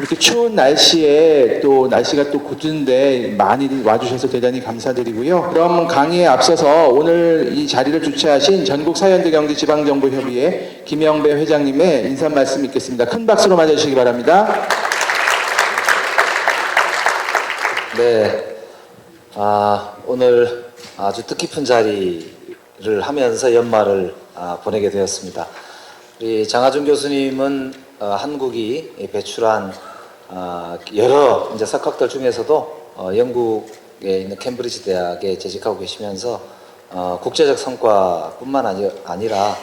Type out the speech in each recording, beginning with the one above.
이렇게 추운 날씨에 또 날씨가 또 굳은데 많이 와주셔서 대단히 감사드리고요. 그럼 강의에 앞서서 오늘 이 자리를 주최하신 전국사회연대경제지방정부협의회 김영배 회장님의 인사 말씀 있겠습니다. 큰 박수로 맞아주시기 바랍니다. 네, 오늘 아주 뜻깊은 자리를 하면서 연말을 보내게 되었습니다. 우리 장하준 교수님은 한국이 배출한 여러 이제 석학들 중에서도 영국에 있는 캠브리지 대학에 재직하고 계시면서 국제적 성과뿐만 아니라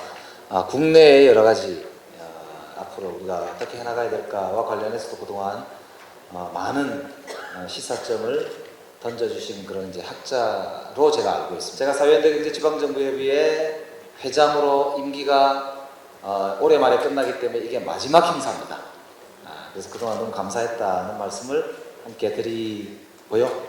국내의 여러 가지 앞으로 우리가 어떻게 해나가야 될까와 관련해서도 그동안 많은 시사점을 던져주신 그런 이제 학자로 제가 알고 있습니다. 제가 사회연대경제지방정부협의회 회장으로 임기가 올해 말에 끝나기 때문에 이게 마지막 행사입니다. 그래서 그동안 너무 감사했다는 말씀을 함께 드리고요.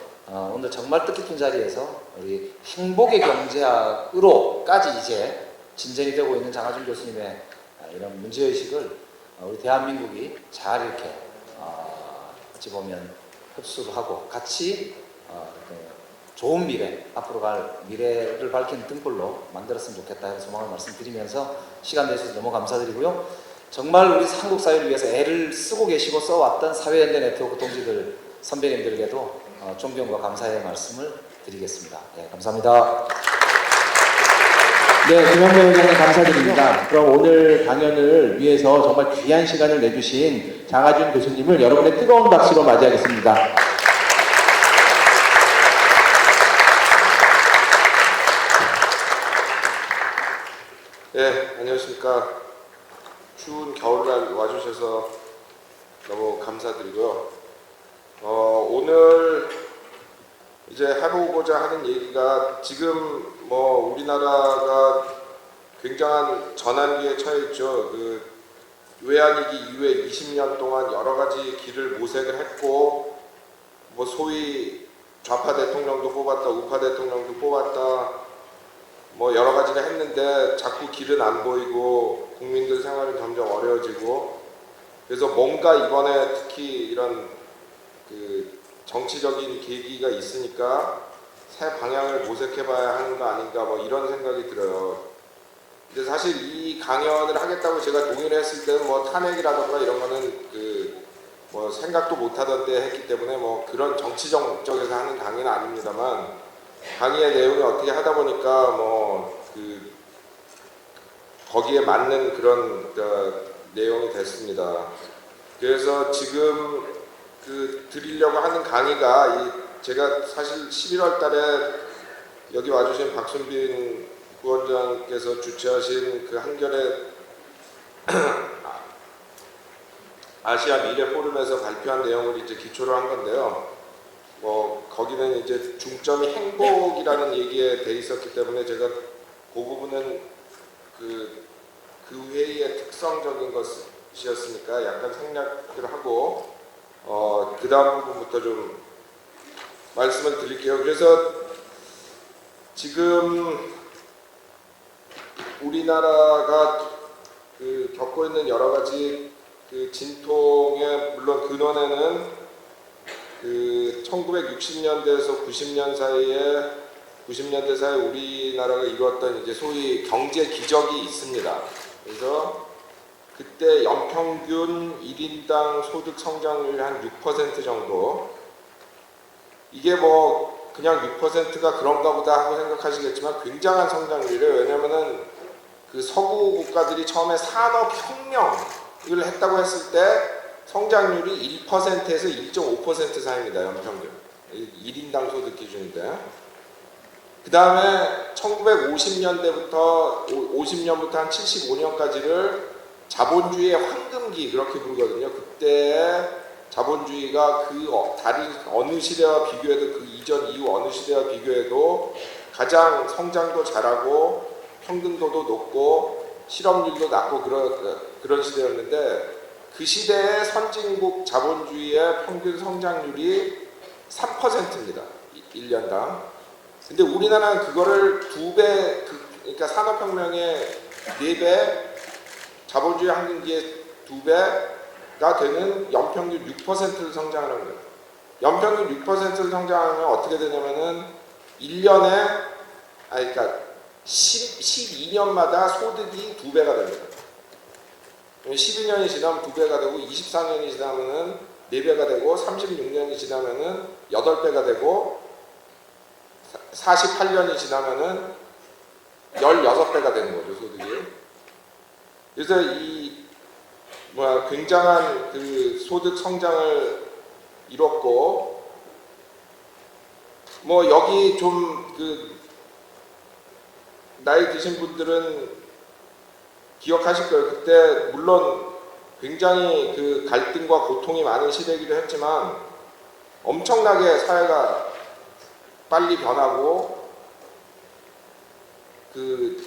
오늘 정말 뜻깊은 자리에서 우리 행복의 경제학으로까지 이제 진전이 되고 있는 장하준 교수님의 이런 문제의식을 우리 대한민국이 잘 이렇게 어찌 보면 흡수를 하고 같이 좋은 미래, 앞으로 갈 미래를 밝히는 등불로 만들었으면 좋겠다 해서 소망을 말씀드리면서 시간 내주셔서 너무 감사드리고요. 정말 우리 한국 사회를 위해서 애를 쓰고 계시고 써왔던 사회연대 네트워크 동지들, 선배님들에게도 존경과 감사의 말씀을 드리겠습니다. 네, 감사합니다. 네, 김영배 회장님 감사드립니다. 그럼 오늘 강연을 위해서 정말 귀한 시간을 내주신 장하준 교수님을 여러분의 뜨거운 박수로 맞이하겠습니다. 네, 안녕하십니까. 추운 겨울날 와주셔서 너무 감사드리고요. 오늘 이제 해보고자 하는 얘기가 지금 우리나라가 굉장한 전환기에 처해 있죠. 그 외환위기 이후에 20년 동안 여러 가지 길을 모색을 했고, 소위 좌파 대통령도 뽑았다, 우파 대통령도 뽑았다, 여러 가지를 했는데 자꾸 길은 안 보이고 국민들 생활은 점점 어려워지고, 그래서 뭔가 이번에 특히 이런 그 정치적인 계기가 있으니까 새 방향을 모색해봐야 하는 거 아닌가 이런 생각이 들어요. 근데 사실 이 강연을 하겠다고 제가 동의를 했을 때는 탄핵이라던가 이런 거는 생각도 못하던 때 했기 때문에 그런 정치적 목적에서 하는 강의는 아닙니다만, 강의의 내용이 어떻게 하다 보니까 거기에 맞는 그런 내용이 됐습니다. 그래서 지금 드리려고 하는 강의가 제가 사실 11월 달에 여기 와주신 박순빈 부원장께서 주최하신 그 한겨레 아시아 미래 포럼에서 발표한 내용을 이제 기초로 한 건데요. 거기는 이제 중점이 행복이라는 얘기에 돼 있었기 때문에 제가 그 부분은 그 회의의 특성적인 것이었으니까 약간 생략을 하고 그 다음 부분부터 좀 말씀을 드릴게요. 그래서 지금 우리나라가 겪고 있는 여러 가지 진통의 물론 근원에는 1960년대에서 90년대 사이에 우리나라가 이루었던 이제 소위 경제 기적이 있습니다. 그래서 그때 연평균 1인당 소득 성장률이 한 6% 정도, 이게 그냥 6%가 그런가 보다 하고 생각하시겠지만 굉장한 성장률이에요. 왜냐면은 그 서구 국가들이 처음에 산업혁명을 했다고 했을 때 성장률이 1%에서 1.5% 사이입니다. 연평균 1인당 소득 기준인데, 그 다음에 1950년부터 한 75년까지를 자본주의의 황금기 그렇게 부르거든요. 그때 자본주의가 다른 어느 시대와 비교해도 그 이전 이후 어느 시대와 비교해도 가장 성장도 잘하고 평등도도 높고 실업률도 낮고 그런 시대였는데, 그 시대의 선진국 자본주의의 평균 성장률이 3%입니다. 1년당. 근데 우리나라는 그거를 2배, 그러니까 산업혁명의 4배, 자본주의 황금기의 2배, 되는 연평균 6%를 성장하는 거예요. 연평균 6%를 성장하면 어떻게 되냐면은 1년에 그러니까 12년마다 소득이 2배가 됩니다. 12년이 지나면 2배가 되고 24년이 지나면은 4배가 되고 36년이 지나면은 8배가 되고 48년이 지나면은 16배가 되는 거죠, 소득이. 그래서 이 굉장한 그 소득 성장을 이뤘고, 여기 좀 그 나이 드신 분들은 기억하실 거예요. 그때 물론 굉장히 그 갈등과 고통이 많은 시대이기도 했지만 엄청나게 사회가 빨리 변하고 그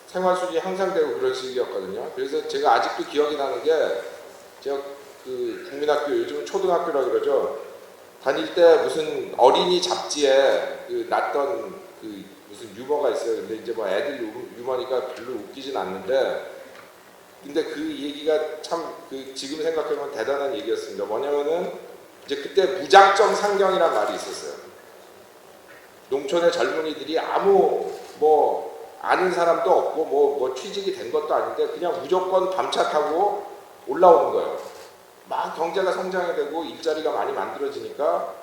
생활 수준이 향상되고 그런 시기였거든요. 그래서 제가 아직도 기억이 나는 게, 제가 그 국민학교, 요즘 초등학교라 그러죠. 다닐 때 무슨 어린이 잡지에 그 났던 그 무슨 유머가 있어요. 근데 이제 애들 유머니까 별로 웃기진 않는데, 근데 그 얘기가 참 그 지금 생각해보면 대단한 얘기였습니다. 뭐냐면은 이제 그때 무작정 상경이란 말이 있었어요. 농촌의 젊은이들이 아무 아는 사람도 없고 취직이 된 것도 아닌데 그냥 무조건 밤차 타고 올라오는 거예요. 막 경제가 성장이 되고 일자리가 많이 만들어지니까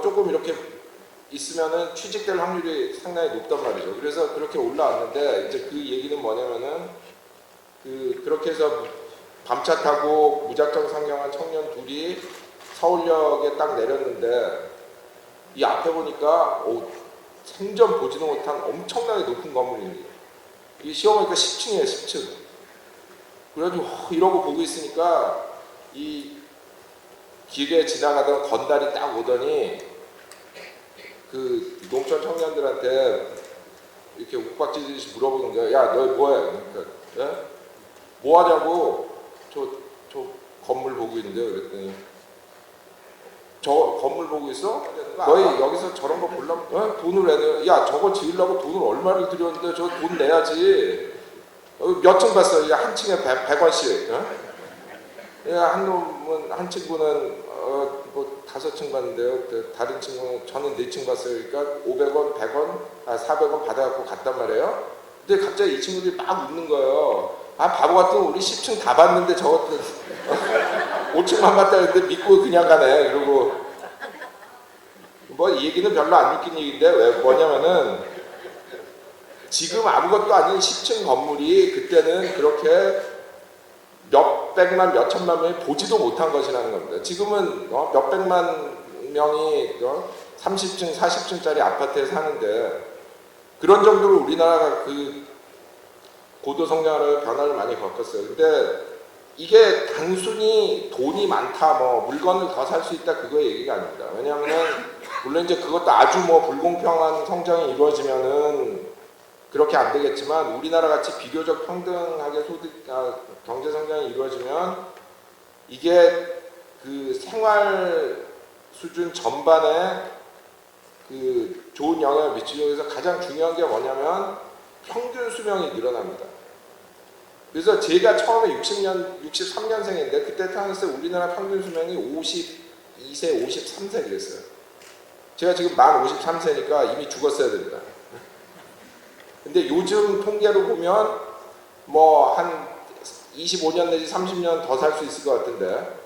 조금 이렇게 있으면은 취직될 확률이 상당히 높단 말이죠. 그래서 그렇게 올라왔는데, 이제 그 얘기는 뭐냐면은 그렇게 해서 밤차 타고 무작정 상경한 청년 둘이 서울역에 딱 내렸는데, 이 앞에 보니까 생전 보지도 못한 엄청나게 높은 건물입니다. 이 시험하니까 10층이에요, 10층. 그래가지고 이러고 보고 있으니까 이 길에 지나가던 건달이 딱 오더니 그 농촌 청년들한테 이렇게 욱박지듯이 물어보는 거야. 야, 너 뭐해? 그러니까, 예? 뭐 하냐고? 저 건물 보고 있는데. 그랬더니 저 건물 보고 있어? 너희 여기서 저런 거 보려면 돈을 내야. 야, 저거 지으려고 돈을 얼마를 들였는데 저 돈 내야지. 몇 층 봤어요? 한 층에 100원씩. 한 놈은, 한 친구는 5층 봤는데요. 다른 친구는 저는 4층 봤어요. 그러니까 500원, 100원, 400원 받아갖고 갔단 말이에요. 근데 갑자기 이 친구들이 막 웃는 거예요. 바보 같은 우리 10층 다 봤는데 저것도 5층만 봤다 했는데 믿고 그냥 가네. 그리고 이 얘기는 별로 안 웃긴 얘기인데, 왜 뭐냐면은 지금 아무것도 아닌 10층 건물이 그때는 그렇게 몇백만, 몇천만 명이 보지도 못한 것이라는 겁니다. 지금은 몇백만 명이 30층, 40층짜리 아파트에 사는데, 그런 정도로 우리나라가 그 고도 성장을 변화를 많이 겪었어요. 근데 이게 단순히 돈이 많다, 물건을 더 살 수 있다, 그거의 얘기가 아닙니다. 왜냐하면은 물론 이제 그것도 아주 불공평한 성장이 이루어지면은 그렇게 안 되겠지만, 우리나라 같이 비교적 평등하게 경제 성장이 이루어지면 이게 그 생활 수준 전반에 그 좋은 영향을 미치기 위해서 가장 중요한 게 뭐냐면 평균 수명이 늘어납니다. 그래서 제가 처음에 63년생인데 그때 태어났을 때 우리나라 평균 수명이 52세, 53세 그랬어요. 제가 지금 만 53세니까 이미 죽었어야 됩니다. 근데 요즘 통계로 보면 한 25년 내지 30년 더 살 수 있을 것 같은데,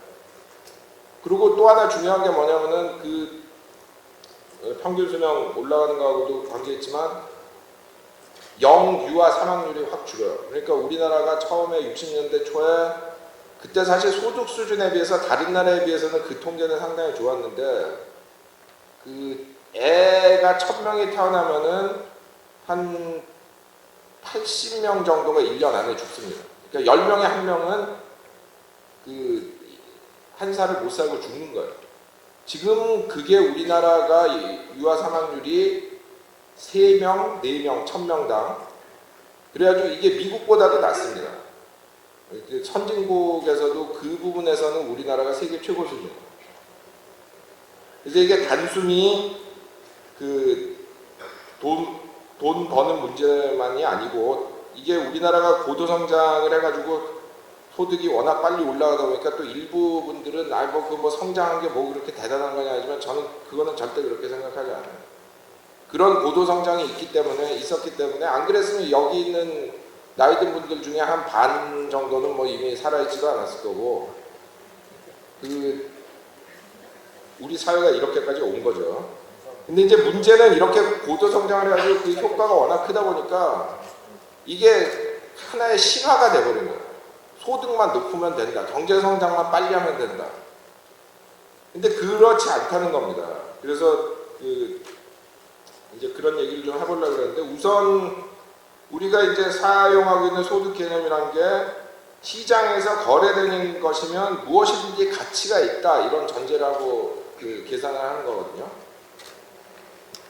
그리고 또 하나 중요한 게 뭐냐면은 그 평균 수명 올라가는 거하고도 관계있지만 영유아 사망률이 확 줄어요. 그러니까 우리나라가 처음에 60년대 초에 그때 사실 소득 수준에 비해서 다른 나라에 비해서는 그 통계는 상당히 좋았는데, 그 애가 1000명이 태어나면은 한 80명 정도가 1년 안에 죽습니다. 그러니까 10명에 1명은 그 한 살을 못 살고 죽는 거예요. 지금 그게 우리나라가 유아 사망률이 3명, 4명, 1000명당. 그래가지고 이게 미국보다도 낮습니다. 선진국에서도 그 부분에서는 우리나라가 세계 최고 수준입니다. 그래서 이게 단순히 그 돈 버는 문제만이 아니고, 이게 우리나라가 고도 성장을 해가지고 소득이 워낙 빨리 올라가다 보니까 또 일부 분들은 뭐 성장한 게 뭐 그렇게 대단한 거냐 하지만 저는 그거는 절대 그렇게 생각하지 않아요. 그런 고도 성장이 있었기 때문에 안 그랬으면 여기 있는 나이 든 분들 중에 한 반 정도는 뭐 이미 살아있지도 않았을 거고 우리 사회가 이렇게까지 온 거죠. 근데 이제 문제는 이렇게 고도 성장을 해가지고 그 효과가 워낙 크다 보니까 이게 하나의 신화가 돼버린 거예요. 소득만 높으면 된다. 경제 성장만 빨리 하면 된다. 근데 그렇지 않다는 겁니다. 그래서 이제 그런 얘기를 좀 해보려고 그랬는데 우선 우리가 이제 사용하고 있는 소득 개념이란 게 시장에서 거래되는 것이면 무엇이든지 가치가 있다 이런 전제라고 계산을 하는 거거든요.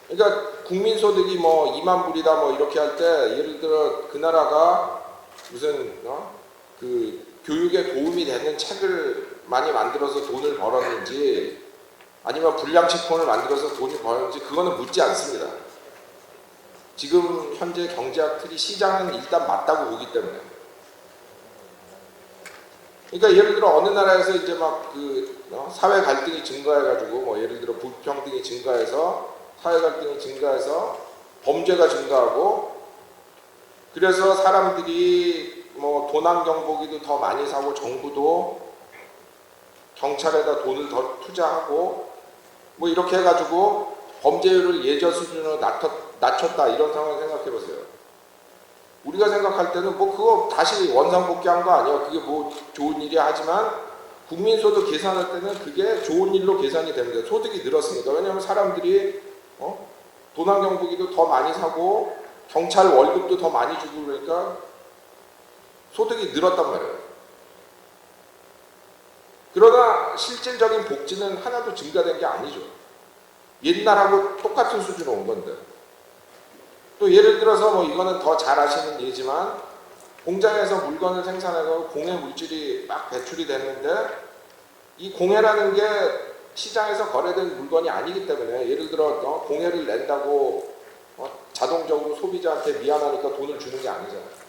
그러니까 국민소득이 뭐 2만 불이다 뭐 이렇게 할 때 예를 들어 그 나라가 무슨 교육에 도움이 되는 책을 많이 만들어서 돈을 벌었는지 아니면 불량식품을 만들어서 돈을 벌었는지 그거는 묻지 않습니다. 지금 현재 경제학 틀이 시장은 일단 맞다고 보기 때문에. 그러니까 예를 들어 어느 나라에서 이제 막 사회 갈등이 증가해가지고 뭐 예를 들어 불평등이 증가해서 사회 갈등이 증가해서 범죄가 증가하고 그래서 사람들이 뭐 도난 경보기도 더 많이 사고 정부도 경찰에다 돈을 더 투자하고 뭐 이렇게 해가지고 범죄율을 예전 수준으로 낮췄다 이런 상황을 생각해 보세요. 우리가 생각할 때는 뭐 그거 다시 원상복귀한 거 아니야. 그게 뭐 좋은 일이야 하지만 국민소득 계산할 때는 그게 좋은 일로 계산이 됩니다. 소득이 늘었으니까. 왜냐하면 사람들이 도난 경보기도 더 많이 사고 경찰 월급도 더 많이 주고 그러니까 소득이 늘었단 말이에요. 그러나 실질적인 복지는 하나도 증가된 게 아니죠. 옛날하고 똑같은 수준으로 온 건데. 또 예를 들어서 뭐 이거는 더 잘 아시는 예지만 공장에서 물건을 생산해서 공해 물질이 막 배출이 됐는데 이 공해라는 게 시장에서 거래된 물건이 아니기 때문에 예를 들어 공해를 낸다고 자동적으로 소비자한테 미안하니까 돈을 주는 게 아니잖아요.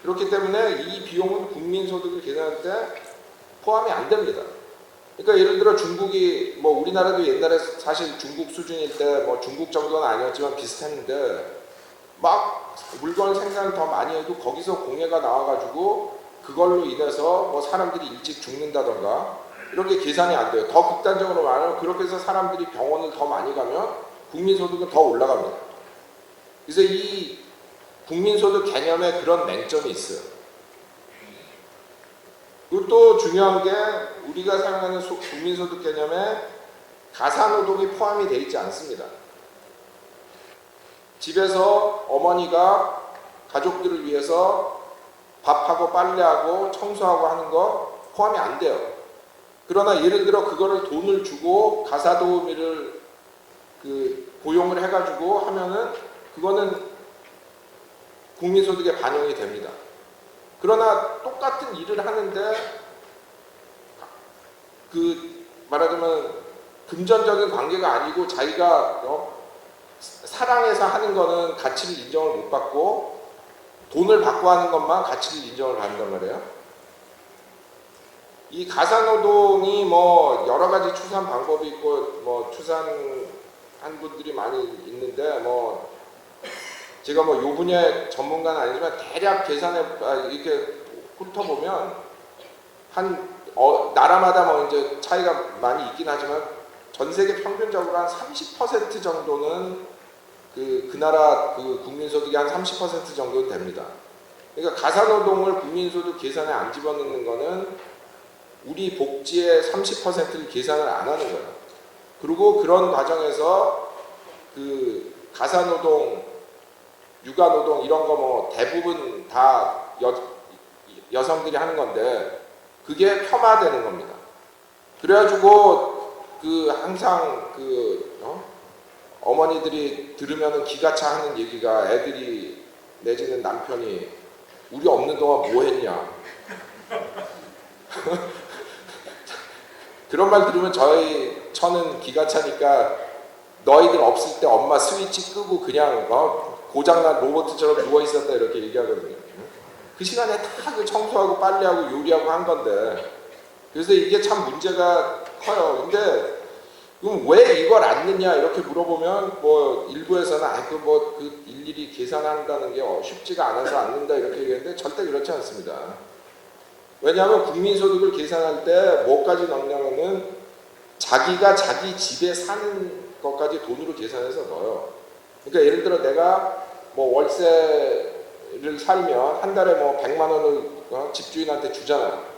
그렇기 때문에 이 비용은 국민소득을 계산할 때 포함이 안 됩니다. 그러니까 예를 들어 중국이 뭐 우리나라도 옛날에 사실 중국 수준일 때 뭐 중국 정도는 아니었지만 비슷했는데 막 물건을 생산을 더 많이 해도 거기서 공해가 나와가지고 그걸로 인해서 뭐 사람들이 일찍 죽는다던가 이렇게 계산이 안 돼요. 더 극단적으로 말하면 그렇게 해서 사람들이 병원을 더 많이 가면 국민소득은 더 올라갑니다. 그래서 이 국민소득 개념에 그런 맹점이 있어요. 그리고 또 중요한 게 우리가 사용하는 국민소득 개념에 가사노동이 포함이 되어 있지 않습니다. 집에서 어머니가 가족들을 위해서 밥하고 빨래하고 청소하고 하는 거 포함이 안 돼요. 그러나 예를 들어 그거를 돈을 주고 가사도우미를 고용을 해가지고 하면은 그거는 국민소득에 반영이 됩니다. 그러나 똑같은 일을 하는데 말하자면 금전적인 관계가 아니고 자기가 사랑해서 하는 거는 가치를 인정을 못 받고 돈을 받고 하는 것만 가치를 인정을 받는단 말이에요. 이 가사노동이 뭐 여러 가지 추산 방법이 있고 뭐 추산한 분들이 많이 있는데 뭐 제가 뭐 요 분야의 전문가는 아니지만 대략 계산해 이렇게 훑어보면 나라마다 뭐 이제 차이가 많이 있긴 하지만 전 세계 평균적으로 한 30% 정도는 그 나라 국민소득이 한 30% 정도는 됩니다. 그러니까 가사노동을 국민소득 계산에 안 집어넣는 거는 우리 복지의 30%를 계산을 안 하는 거예요. 그리고 그런 과정에서 가사노동, 육아노동 이런 거 뭐 대부분 다 여성들이 하는 건데 그게 폄하되는 겁니다. 그래가지고 항상 어머니들이 들으면은 기가 차 하는 얘기가 애들이 내지는 남편이 우리 없는 동안 뭐 했냐. 그런 말 들으면 저는 기가 차니까 너희들 없을 때 엄마 스위치 끄고 그냥 고장난 로봇처럼 누워 있었다 이렇게 얘기하거든요. 그 시간에 다 그 청소하고 빨래하고 요리하고 한 건데, 그래서 이게 참 문제가 커요. 근데 그럼 왜 이걸 안 넣냐 이렇게 물어보면 뭐 일부에서는 그 일일이 계산한다는 게 쉽지가 않아서 안 넣는다 이렇게 얘기했는데 절대 그렇지 않습니다. 왜냐하면 국민소득을 계산할 때 뭐까지 넣냐면은 자기가 자기 집에 사는 것까지 돈으로 계산해서 넣어요. 그러니까 예를 들어 내가 뭐 월세를 살면 한 달에 뭐 100만 원을 집주인한테 주잖아요.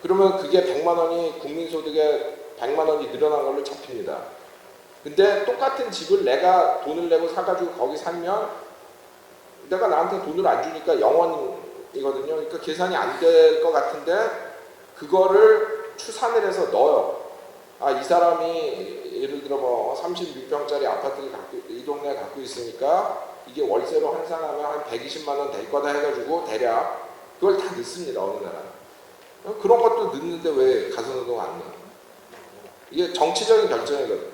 그러면 그게 100만 원이 국민소득에 100만 원이 늘어난 걸로 잡힙니다. 근데 똑같은 집을 내가 돈을 내고 사가지고 거기 살면 내가 나한테 돈을 안 주니까 0원이거든요. 그러니까 계산이 안 될 것 같은데 그거를 추산을 해서 넣어요. 이 사람이 예를 들어 뭐 36평짜리 아파트를 이 동네에 갖고 있으니까 이게 월세로 환산하면 한 120만 원 될 거다 해가지고 대략 그걸 다 넣습니다. 어느 나라는. 그런 것도 넣는데 왜 가선노동 안 넣어요? 이게 정치적인 결정이거든요.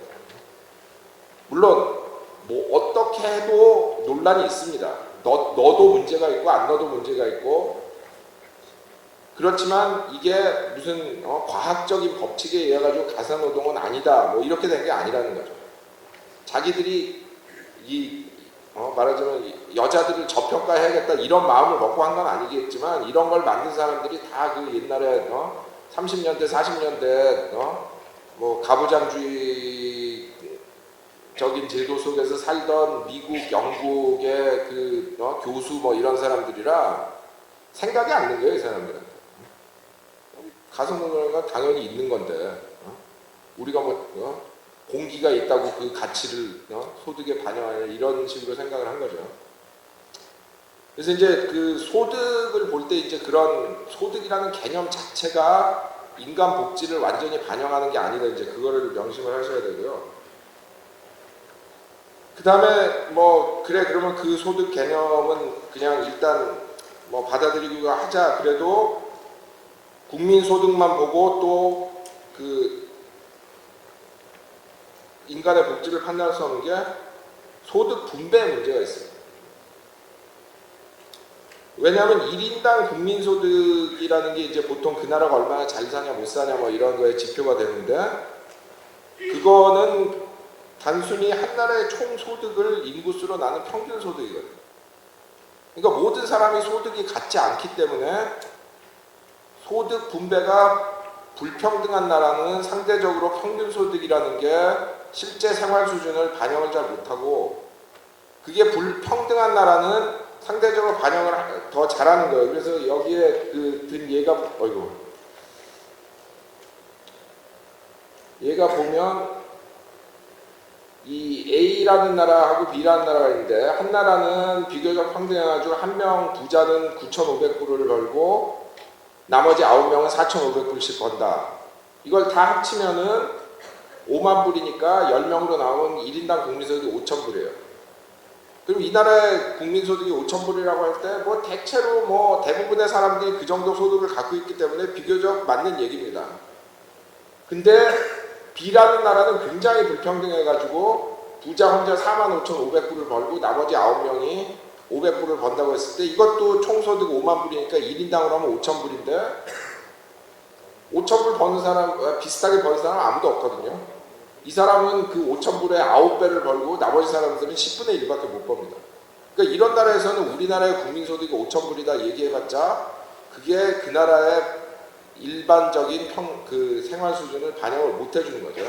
물론 뭐 어떻게 해도 논란이 있습니다. 넣어도 문제가 있고 안 넣어도 문제가 있고, 그렇지만 이게 무슨 과학적인 법칙에 의해 가지고 가사노동은 아니다 뭐 이렇게 된 게 아니라는 거죠. 자기들이 말하자면 여자들을 저평가해야겠다 이런 마음을 먹고 한 건 아니겠지만, 이런 걸 만든 사람들이 다 그 옛날에 30년대 40년대 뭐 가부장주의적인 제도 속에서 살던 미국, 영국의 그 교수 뭐 이런 사람들이라 생각이 안 든 거예요, 이 사람들은. 가성노동은 당연히 있는 건데 우리가 뭐 공기가 있다고 그 가치를 소득에 반영하냐 이런 식으로 생각을 한 거죠. 그래서 이제 그 소득을 볼 때 이제 그런 소득이라는 개념 자체가 인간 복지를 완전히 반영하는 게 아니다, 이제 그거를 명심을 하셔야 되고요. 그 다음에 뭐 그래 그러면 그 소득 개념은 그냥 일단 뭐 받아들이기로 하자. 그래도 국민 소득만 보고 또 그 인간의 복지를 판단할 수 없는 게 소득 분배에 문제가 있어요. 왜냐하면 1인당 국민소득이라는 게 이제 보통 그 나라가 얼마나 잘 사냐 못 사냐 뭐 이런 거에 지표가 되는데, 그거는 단순히 한 나라의 총 소득을 인구수로 나눈 평균 소득이거든요. 그러니까 모든 사람이 소득이 같지 않기 때문에 소득 분배가 불평등한 나라는 상대적으로 평균 소득이라는 게 실제 생활 수준을 반영을 잘 못하고, 그게 불평등한 나라는 상대적으로 반영을 더 잘하는 거예요. 그래서 여기에 든 얘가 보면 이 A라는 나라하고 B라는 나라가 있는데, 한 나라는 비교적 평등해가지고 한 명 부자는 9,500불을 벌고 나머지 9명은 4,500불씩 번다. 이걸 다 합치면은 5만 불이니까 10명으로 나오면 1인당 국민소득이 5,000불이에요. 그럼 이 나라의 국민소득이 5,000불이라고 할 때 뭐 대체로 뭐 대부분의 사람들이 그 정도 소득을 갖고 있기 때문에 비교적 맞는 얘기입니다. 근데 B라는 나라는 굉장히 불평등해가지고 부자 혼자 45,500불을 벌고 나머지 9명이 500불을 번다고 했을 때 이것도 총소득 5만 불이니까 1인당으로 하면 5,000불인데 5,000불 버는 사람, 비슷하게 버는 사람 아무도 없거든요. 이 사람은 그 5,000불에 9배를 벌고 나머지 사람들은 10분의 1밖에 못 법니다. 그러니까 이런 나라에서는 우리나라의 국민소득이 5,000불이다 얘기해봤자 그게 그 나라의 일반적인 그 생활 수준을 반영을 못 해주는 거죠.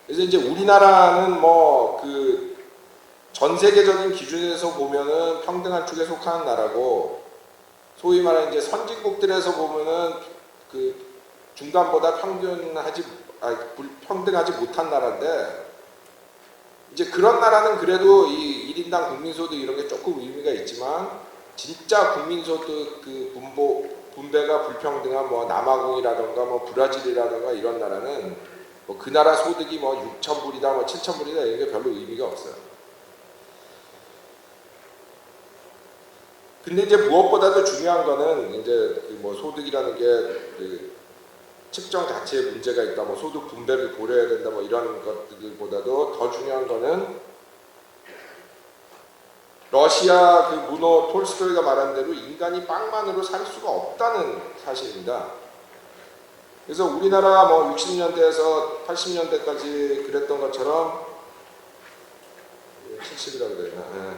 그래서 이제 우리나라는 뭐 그 전 세계적인 기준에서 보면은 평등한 축에 속하는 나라고, 소위 말하는 이제 선진국들에서 보면은 그 중간보다 불평등하지 못한 나라인데, 이제 그런 나라는 그래도 이 1인당 국민소득 이런 게 조금 의미가 있지만, 진짜 국민소득 그 분배가 불평등한 뭐 남아공이라던가 뭐 브라질이라던가 이런 나라는 뭐 그 나라 소득이 뭐 6,000불이다 뭐 7,000불이다 이런 게 별로 의미가 없어요. 근데 이제 무엇보다도 중요한 거는 이제 그 뭐 소득이라는 게 그 측정 자체에 문제가 있다, 뭐 소득 분배를 고려해야 된다, 뭐 이런 것들보다도 더 중요한 거는 러시아 그 문호 톨스토이가 말한 대로 인간이 빵만으로 살 수가 없다는 사실입니다. 그래서 우리나라 뭐 60년대에서 80년대까지 그랬던 것처럼 70이라고 그래야 되나? 예.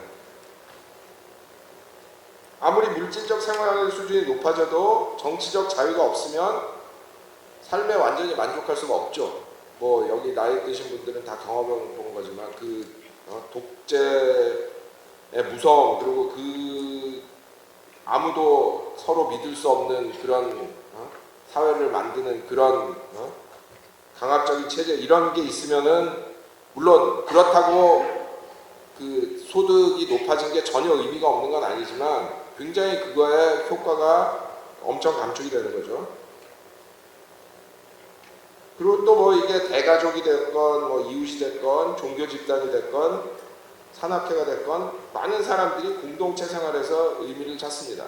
아무리 물질적 생활 수준이 높아져도 정치적 자유가 없으면 삶에 완전히 만족할 수가 없죠. 뭐 여기 나이 드신 분들은 다 경험해 본 거지만 그 독재의 무서움, 그리고 그 아무도 서로 믿을 수 없는 그런 사회를 만드는 그런 강압적인 체제, 이런 게 있으면은 물론 그렇다고 그 소득이 높아진 게 전혀 의미가 없는 건 아니지만 굉장히 그거의 효과가 엄청 감축이 되는 거죠. 그리고 또 뭐 이게 대가족이 됐건 뭐 이웃이 됐건 종교 집단이 됐건 산악회가 됐건 많은 사람들이 공동체 생활에서 의미를 찾습니다.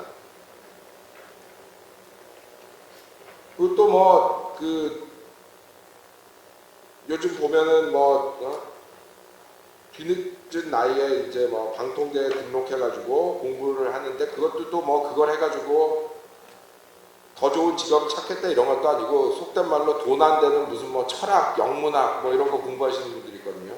그리고 또 뭐 그 요즘 보면은 뭐 뒤늦은 나이에 이제 뭐 방통대에 등록해가지고 공부를 하는데 그것도 또 뭐 그걸 해가지고 더 좋은 직업 찾겠다 이런 것도 아니고 속된 말로 돈 안 되는 무슨 뭐 철학, 영문학 뭐 이런 거 공부하시는 분들이 있거든요.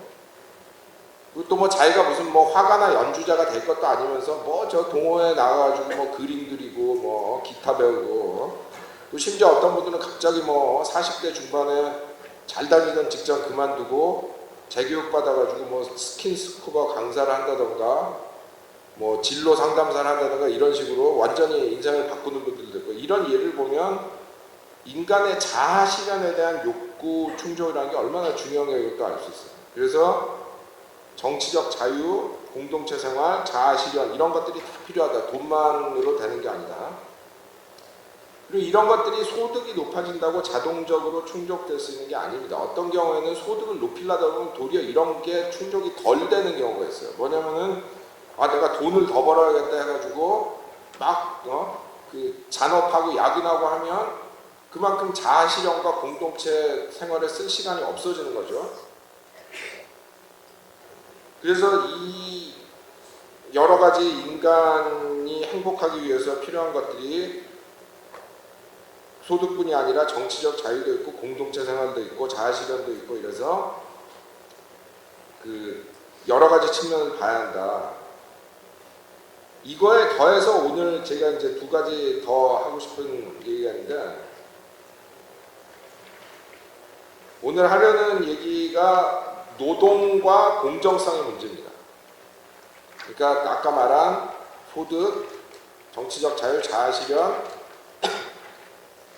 그리고 또 뭐 자기가 무슨 뭐 화가나 연주자가 될 것도 아니면서 뭐 저 동호회 나가가지고 뭐 그림 그리고 뭐 기타 배우고 또 심지어 어떤 분들은 갑자기 뭐 40대 중반에 잘 다니던 직장 그만두고 재교육 받아가지고 뭐 스킨스쿠버 강사를 한다던가 뭐 진로 상담사를 한다던가 이런 식으로 완전히 인생을 바꾸는 분들도 있고, 이런 예를 보면 인간의 자아 실현에 대한 욕구 충족이라는 게 얼마나 중요한 것도 알 수 있어요. 그래서 정치적 자유, 공동체 생활, 자아 실현 이런 것들이 다 필요하다. 돈만으로 되는 게 아니다. 그리고 이런 것들이 소득이 높아진다고 자동적으로 충족될 수 있는 게 아닙니다. 어떤 경우에는 소득을 높이려다 보면 도리어 이런 게 충족이 덜 되는 경우가 있어요. 뭐냐면은 내가 돈을 더 벌어야겠다 해가지고 막 그 잔업하고 야근하고 하면 그만큼 자아 실현과 공동체 생활에 쓸 시간이 없어지는 거죠. 그래서 이 여러 가지 인간이 행복하기 위해서 필요한 것들이 소득뿐이 아니라 정치적 자유도 있고 공동체 생활도 있고 자아 실현도 있고, 이래서 그 여러 가지 측면을 봐야 한다. 이거에 더해서 오늘 제가 이제 두 가지 더 하고 싶은 얘기가 있는데, 오늘 하려는 얘기가 노동과 공정성의 문제입니다. 그러니까 아까 말한 소득, 정치적 자유, 자아 실현,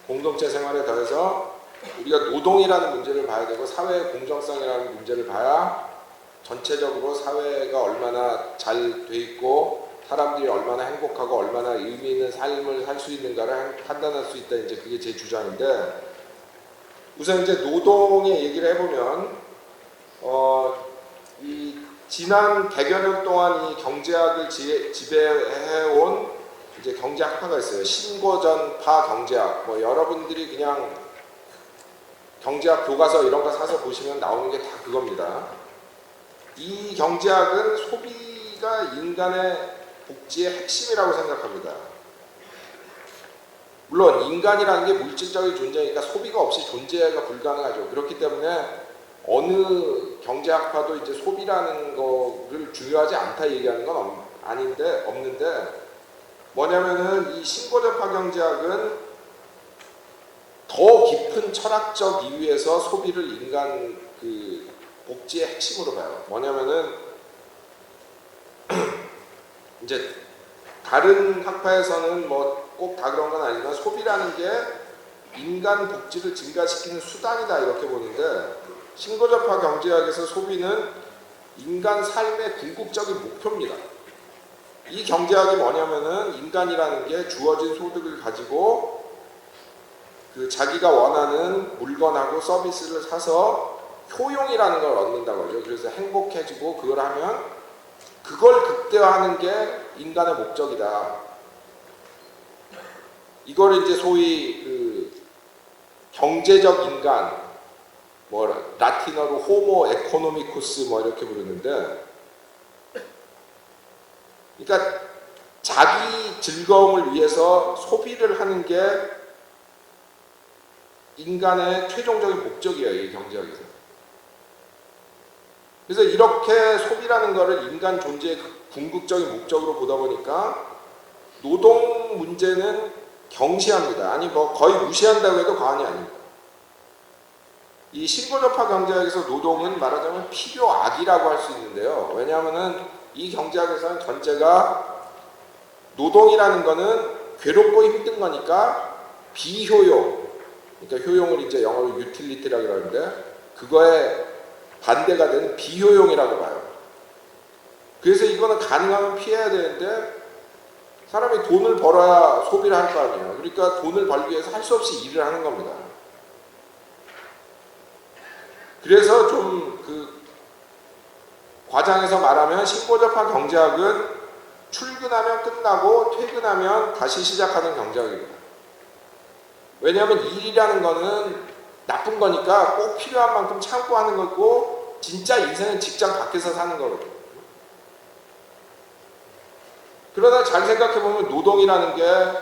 공동체 생활에 더해서 우리가 노동이라는 문제를 봐야 되고 사회의 공정성이라는 문제를 봐야 전체적으로 사회가 얼마나 잘 돼 있고 사람들이 얼마나 행복하고 얼마나 의미 있는 삶을 살 수 있는가를 판단할 수 있다. 이제 그게 제 주장인데, 우선 이제 노동의 얘기를 해보면 이 지난 100여 년 동안 이 경제학을 지배해온 이제 경제학파가 있어요. 신고전파 경제학. 뭐 여러분들이 그냥 경제학 교과서 이런 거 사서 보시면 나오는 게 다 그겁니다. 이 경제학은 소비가 인간의 복지의 핵심이라고 생각합니다. 물론 인간이라는 게 물질적인 존재니까 소비가 없이 존재가 불가능하죠. 그렇기 때문에 어느 경제학파도 이제 소비라는 거를 중요하지 않다 얘기하는 건 없는데, 뭐냐면은 이 신고전파 경제학은 더 깊은 철학적 이유에서 소비를 인간 그 복지의 핵심으로 봐요. 뭐냐면은 이제 다른 학파에서는 뭐 꼭 다 그런 건 아니지만 소비라는 게 인간 복지를 증가시키는 수단이다 이렇게 보는데, 신고전파 경제학에서 소비는 인간 삶의 궁극적인 목표입니다. 이 경제학이 뭐냐면은 인간이라는 게 주어진 소득을 가지고 그 자기가 원하는 물건하고 서비스를 사서 효용이라는 걸 얻는다고 하죠. 그래서 행복해지고 그걸 하면 그걸 극대화하는 게 인간의 목적이다. 이걸 이제 소위 그 경제적 인간, 뭐 라틴어로 호모 에코노미쿠스 뭐 이렇게 부르는데, 그러니까 자기 즐거움을 위해서 소비를 하는 게 인간의 최종적인 목적이에요, 이 경제학에서. 그래서 이렇게 소비라는 것을 인간 존재의 궁극적인 목적으로 보다 보니까 노동 문제는 경시합니다. 아니 뭐 거의 무시한다고 해도 과언이 아닙니다. 이 신고접화 경제학에서 노동은 말하자면 필요악이라고 할 수 있는데요. 왜냐하면은 이 경제학에서는 전제가 노동이라는 거는 괴롭고 힘든 거니까 비효용, 그러니까 효용을 이제 영어로 유틸리티라고 그러는데 그거에 반대가 되는 비효용이라고 봐요. 그래서 이거는 가능하면 피해야 되는데 사람이 돈을 벌어야 소비를 할 거 아니에요. 그러니까 돈을 벌기 위해서 할 수 없이 일을 하는 겁니다. 그래서 좀 그 과장해서 말하면 신고접화 경제학은 출근하면 끝나고 퇴근하면 다시 시작하는 경제학입니다. 왜냐하면 일이라는 거는 나쁜 거니까 꼭 필요한 만큼 참고 하는 거고 진짜 인생은 직장 밖에서 사는 거거든요. 그러다 잘 생각해보면 노동이라는 게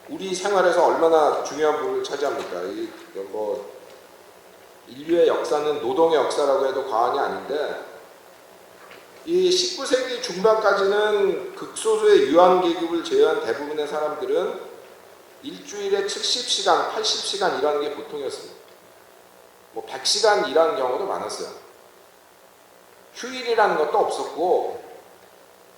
우리 생활에서 얼마나 중요한 부분을 차지합니까? 뭐 인류의 역사는 노동의 역사라고 해도 과언이 아닌데 이 19세기 중반까지는 극소수의 유한계급을 제외한 대부분의 사람들은 일주일에 70시간, 80시간 일하는 게 보통이었습니다. 뭐 100시간 일하는 경우도 많았어요. 휴일이라는 것도 없었고,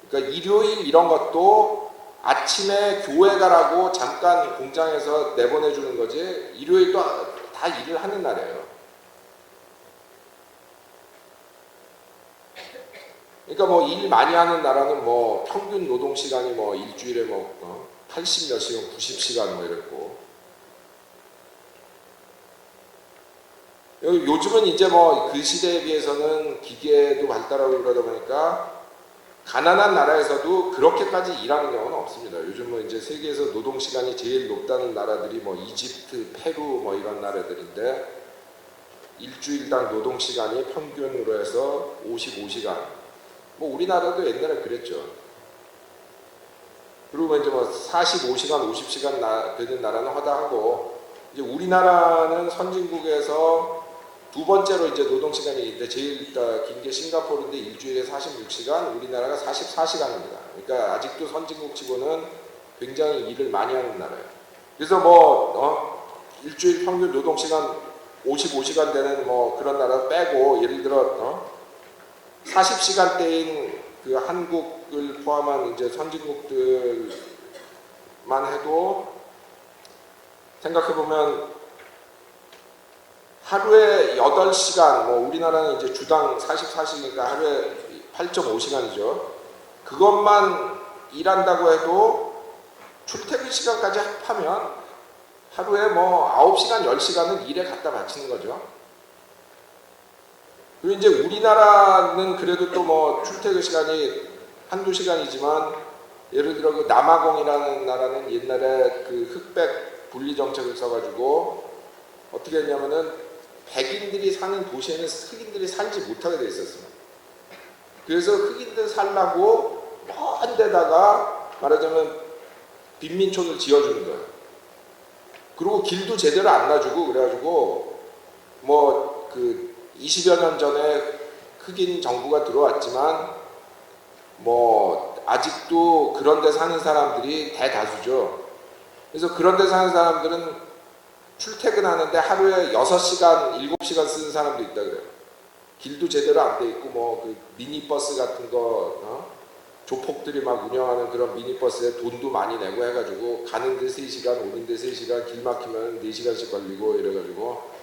그러니까 일요일 이런 것도 아침에 교회 가라고 잠깐 공장에서 내보내주는 거지 일요일도 다 일을 하는 날이에요. 그러니까 뭐 일 많이 하는 나라는 뭐 평균 노동 시간이 뭐 일주일에 뭐 80 몇 시간, 90시간 뭐 이랬고, 요즘은 이제 뭐 그 시대에 비해서는 기계도 발달하고 그러다 보니까 가난한 나라에서도 그렇게까지 일하는 경우는 없습니다. 요즘은 이제 세계에서 노동 시간이 제일 높다는 나라들이 뭐 이집트, 페루 뭐 이런 나라들인데 일주일당 노동 시간이 평균으로 해서 55시간. 뭐 우리나라도 옛날에 그랬죠. 그리고 이제 뭐 45시간, 50시간 되는 나라는 허다하고, 이제 우리나라는 선진국에서 두 번째로 이제 노동 시간이 있는데 제일 긴 게 싱가포르인데 일주일에 46시간, 우리나라가 44시간입니다. 그러니까 아직도 선진국 치고는 굉장히 일을 많이 하는 나라예요. 그래서 뭐 일주일 평균 노동 시간 55시간 되는 뭐 그런 나라 빼고 예를 들어 40시간대인 그 한국을 포함한 이제 선진국들만 해도 생각해보면 하루에 8시간, 뭐 우리나라는 이제 주당 44시니까 하루에 8.5시간이죠. 그것만 일한다고 해도 출퇴근 시간까지 합하면 하루에 뭐 9시간, 10시간은 일에 갖다 바치는 거죠. 그리고 이제 우리나라는 그래도 또 뭐 출퇴근 시간이 한두 시간이지만 예를 들어 그 남아공이라는 나라는 옛날에 그 흑백 분리 정책을 써가지고 어떻게 했냐면은 백인들이 사는 도시에는 흑인들이 살지 못하게 돼 있었습니다. 그래서 흑인들 살라고 먼 데다가 말하자면 빈민촌을 지어주는 거예요. 그리고 길도 제대로 안 놔주고 그래가지고 뭐 그 20여 년 전에 흑인 정부가 들어왔지만 뭐 아직도 그런 데 사는 사람들이 대다수죠. 그래서 그런 데 사는 사람들은 출퇴근하는데 하루에 6시간, 7시간 쓰는 사람도 있다 그래요. 길도 제대로 안 돼 있고 뭐 그 미니버스 같은 거 조폭들이 막 운영하는 그런 미니버스에 돈도 많이 내고 해가지고 가는데 3시간, 오는데 3시간, 길 막히면 4시간씩 걸리고 이래가지고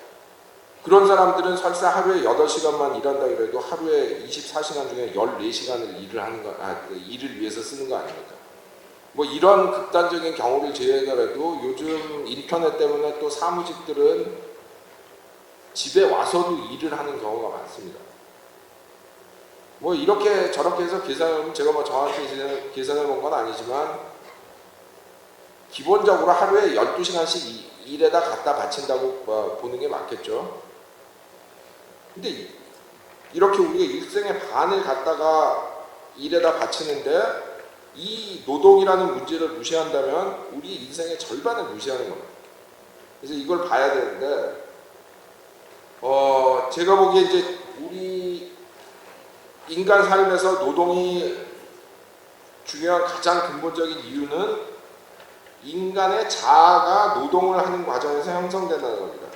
그런 사람들은 설사 하루에 8시간만 일한다 그래도 하루에 24시간 중에 14시간을 일을 하는 거, 일을 위해서 쓰는 거 아닙니까? 뭐 이런 극단적인 경우를 제외하더라도 요즘 인터넷 때문에 또 사무직들은 집에 와서도 일을 하는 경우가 많습니다. 뭐 이렇게 저렇게 해서 계산하면 제가 뭐 정확히 계산해 본 건 아니지만 기본적으로 하루에 12시간씩 일에다 갖다 바친다고 보는 게 맞겠죠. 근데 이렇게 우리가 일생의 반을 갖다가 일에다 바치는데 이 노동이라는 문제를 무시한다면 우리 인생의 절반을 무시하는 겁니다. 그래서 이걸 봐야 되는데 제가 보기에 이제 우리 인간 삶에서 노동이 중요한 가장 근본적인 이유는 인간의 자아가 노동을 하는 과정에서 형성된다는 겁니다.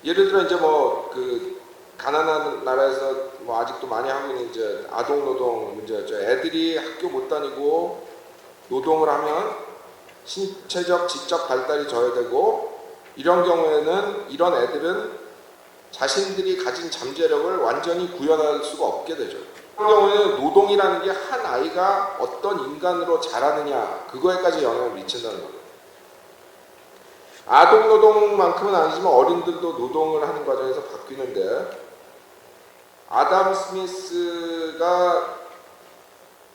예를 들어 이제 뭐 그 가난한 나라에서 뭐 아직도 많이 하고 있는 이제 아동 노동 문제였죠. 애들이 학교 못 다니고 노동을 하면 신체적, 지적 발달이 저해되고 이런 경우에는 이런 애들은 자신들이 가진 잠재력을 완전히 구현할 수가 없게 되죠. 그런 경우에는 노동이라는 게 한 아이가 어떤 인간으로 자라느냐 그거에까지 영향을 미친다는 겁니다. 아동 노동만큼은 아니지만 어린들도 노동을 하는 과정에서 바뀌는데 아담 스미스가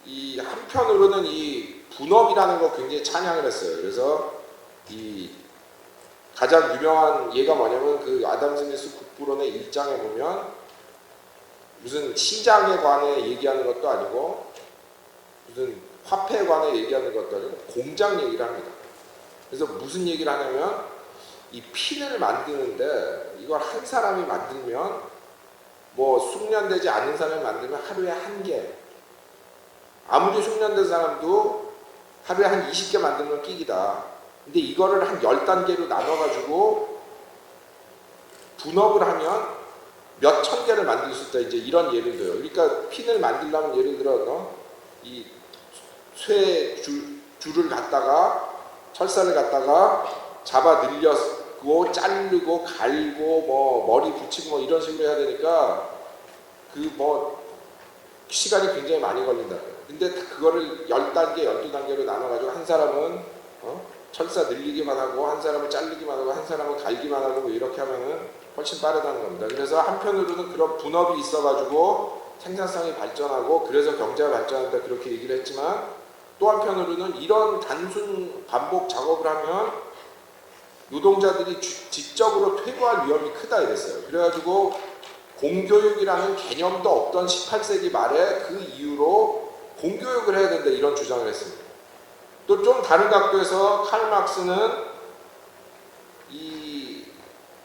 이 한편으로는 이 분업이라는 거 굉장히 찬양을 했어요. 그래서 이 가장 유명한 예가 뭐냐면 그 아담 스미스 국부론의 1장에 보면 무슨 시장에 관해 얘기하는 것도 아니고 무슨 화폐에 관해 얘기하는 것도 아니고 공장 얘기를 합니다. 그래서 무슨 얘기를 하냐면 이 핀을 만드는데 이걸 한 사람이 만들면 뭐 숙련되지 않는 사람이 만들면 하루에 1개, 아무리 숙련된 사람도 하루에 한 20개 만들면 끼기다. 근데 이거를 한 10단계로 나눠가지고 분업을 하면 몇 천 개를 만들 수 있다. 이제 이런 예를 들어요. 그러니까 핀을 만들려면 예를 들어 이 줄을 갖다가 철사를 갖다가 잡아 늘려고 자르고 갈고 뭐 머리 붙이고 뭐 이런 식으로 해야 되니까 그 뭐 시간이 굉장히 많이 걸린다. 근데 그거를 10단계, 12단계로 나눠가지고 한 사람은 철사 늘리기만 하고 한 사람은 자르기만 하고 한 사람은 갈기만 하고 뭐 이렇게 하면은 훨씬 빠르다는 겁니다. 그래서 한편으로는 그런 분업이 있어가지고 생산성이 발전하고 그래서 경제가 발전한다 그렇게 얘기를 했지만 또 한편으로는 이런 단순 반복 작업을 하면 노동자들이 지적으로 퇴보할 위험이 크다 이랬어요. 그래가지고 공교육이라는 개념도 없던 18세기 말에 그 이유로 공교육을 해야 된다 이런 주장을 했습니다. 또 좀 다른 각도에서 칼 막스는 이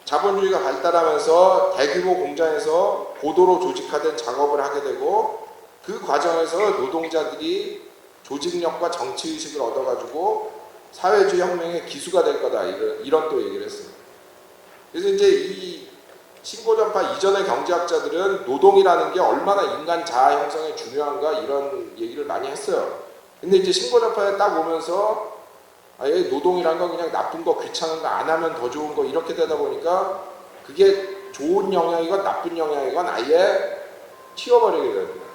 자본주의가 발달하면서 대규모 공장에서 고도로 조직화된 작업을 하게 되고 그 과정에서 노동자들이 조직력과 정치의식을 얻어가지고 사회주의 혁명의 기수가 될 거다 이런 또 얘기를 했습니다. 그래서 이제 이 신고전파 이전의 경제학자들은 노동이라는 게 얼마나 인간 자아 형성에 중요한가 이런 얘기를 많이 했어요. 근데 이제 신고전파에 딱 오면서 아예 노동이란 건 그냥 나쁜 거 귀찮은 거 안 하면 더 좋은 거 이렇게 되다 보니까 그게 좋은 영향이건 나쁜 영향이건 아예 튀어버리게 됩니다.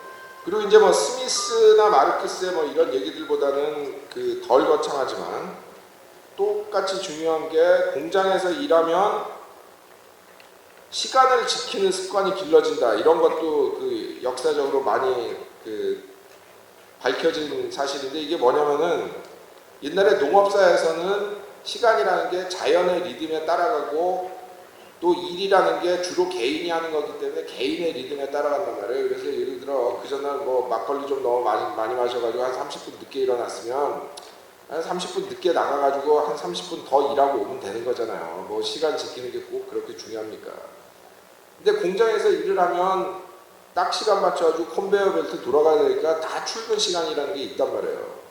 그리고 이제 뭐 스미스나 마르크스의 뭐 이런 얘기들보다는 그 덜 거창하지만 똑같이 중요한 게 공장에서 일하면 시간을 지키는 습관이 길러진다. 이런 것도 그 역사적으로 많이 그 밝혀진 사실인데 이게 뭐냐면은 옛날에 농업사에서는 시간이라는 게 자연의 리듬에 따라가고 또 일이라는 게 주로 개인이 하는 거기 때문에 개인의 리듬에 따라간단 말이에요. 그래서 예를 들어 그 전날 뭐 막걸리 좀 너무 많이 마셔가지고 한 30분 늦게 일어났으면 한 30분 늦게 나가가지고 한 30분 더 일하고 오면 되는 거잖아요. 뭐 시간 지키는 게 꼭 그렇게 중요합니까? 근데 공장에서 일을 하면 딱 시간 맞춰가지고 컨베이어 벨트 돌아가야 되니까 다 출근 시간이라는 게 있단 말이에요.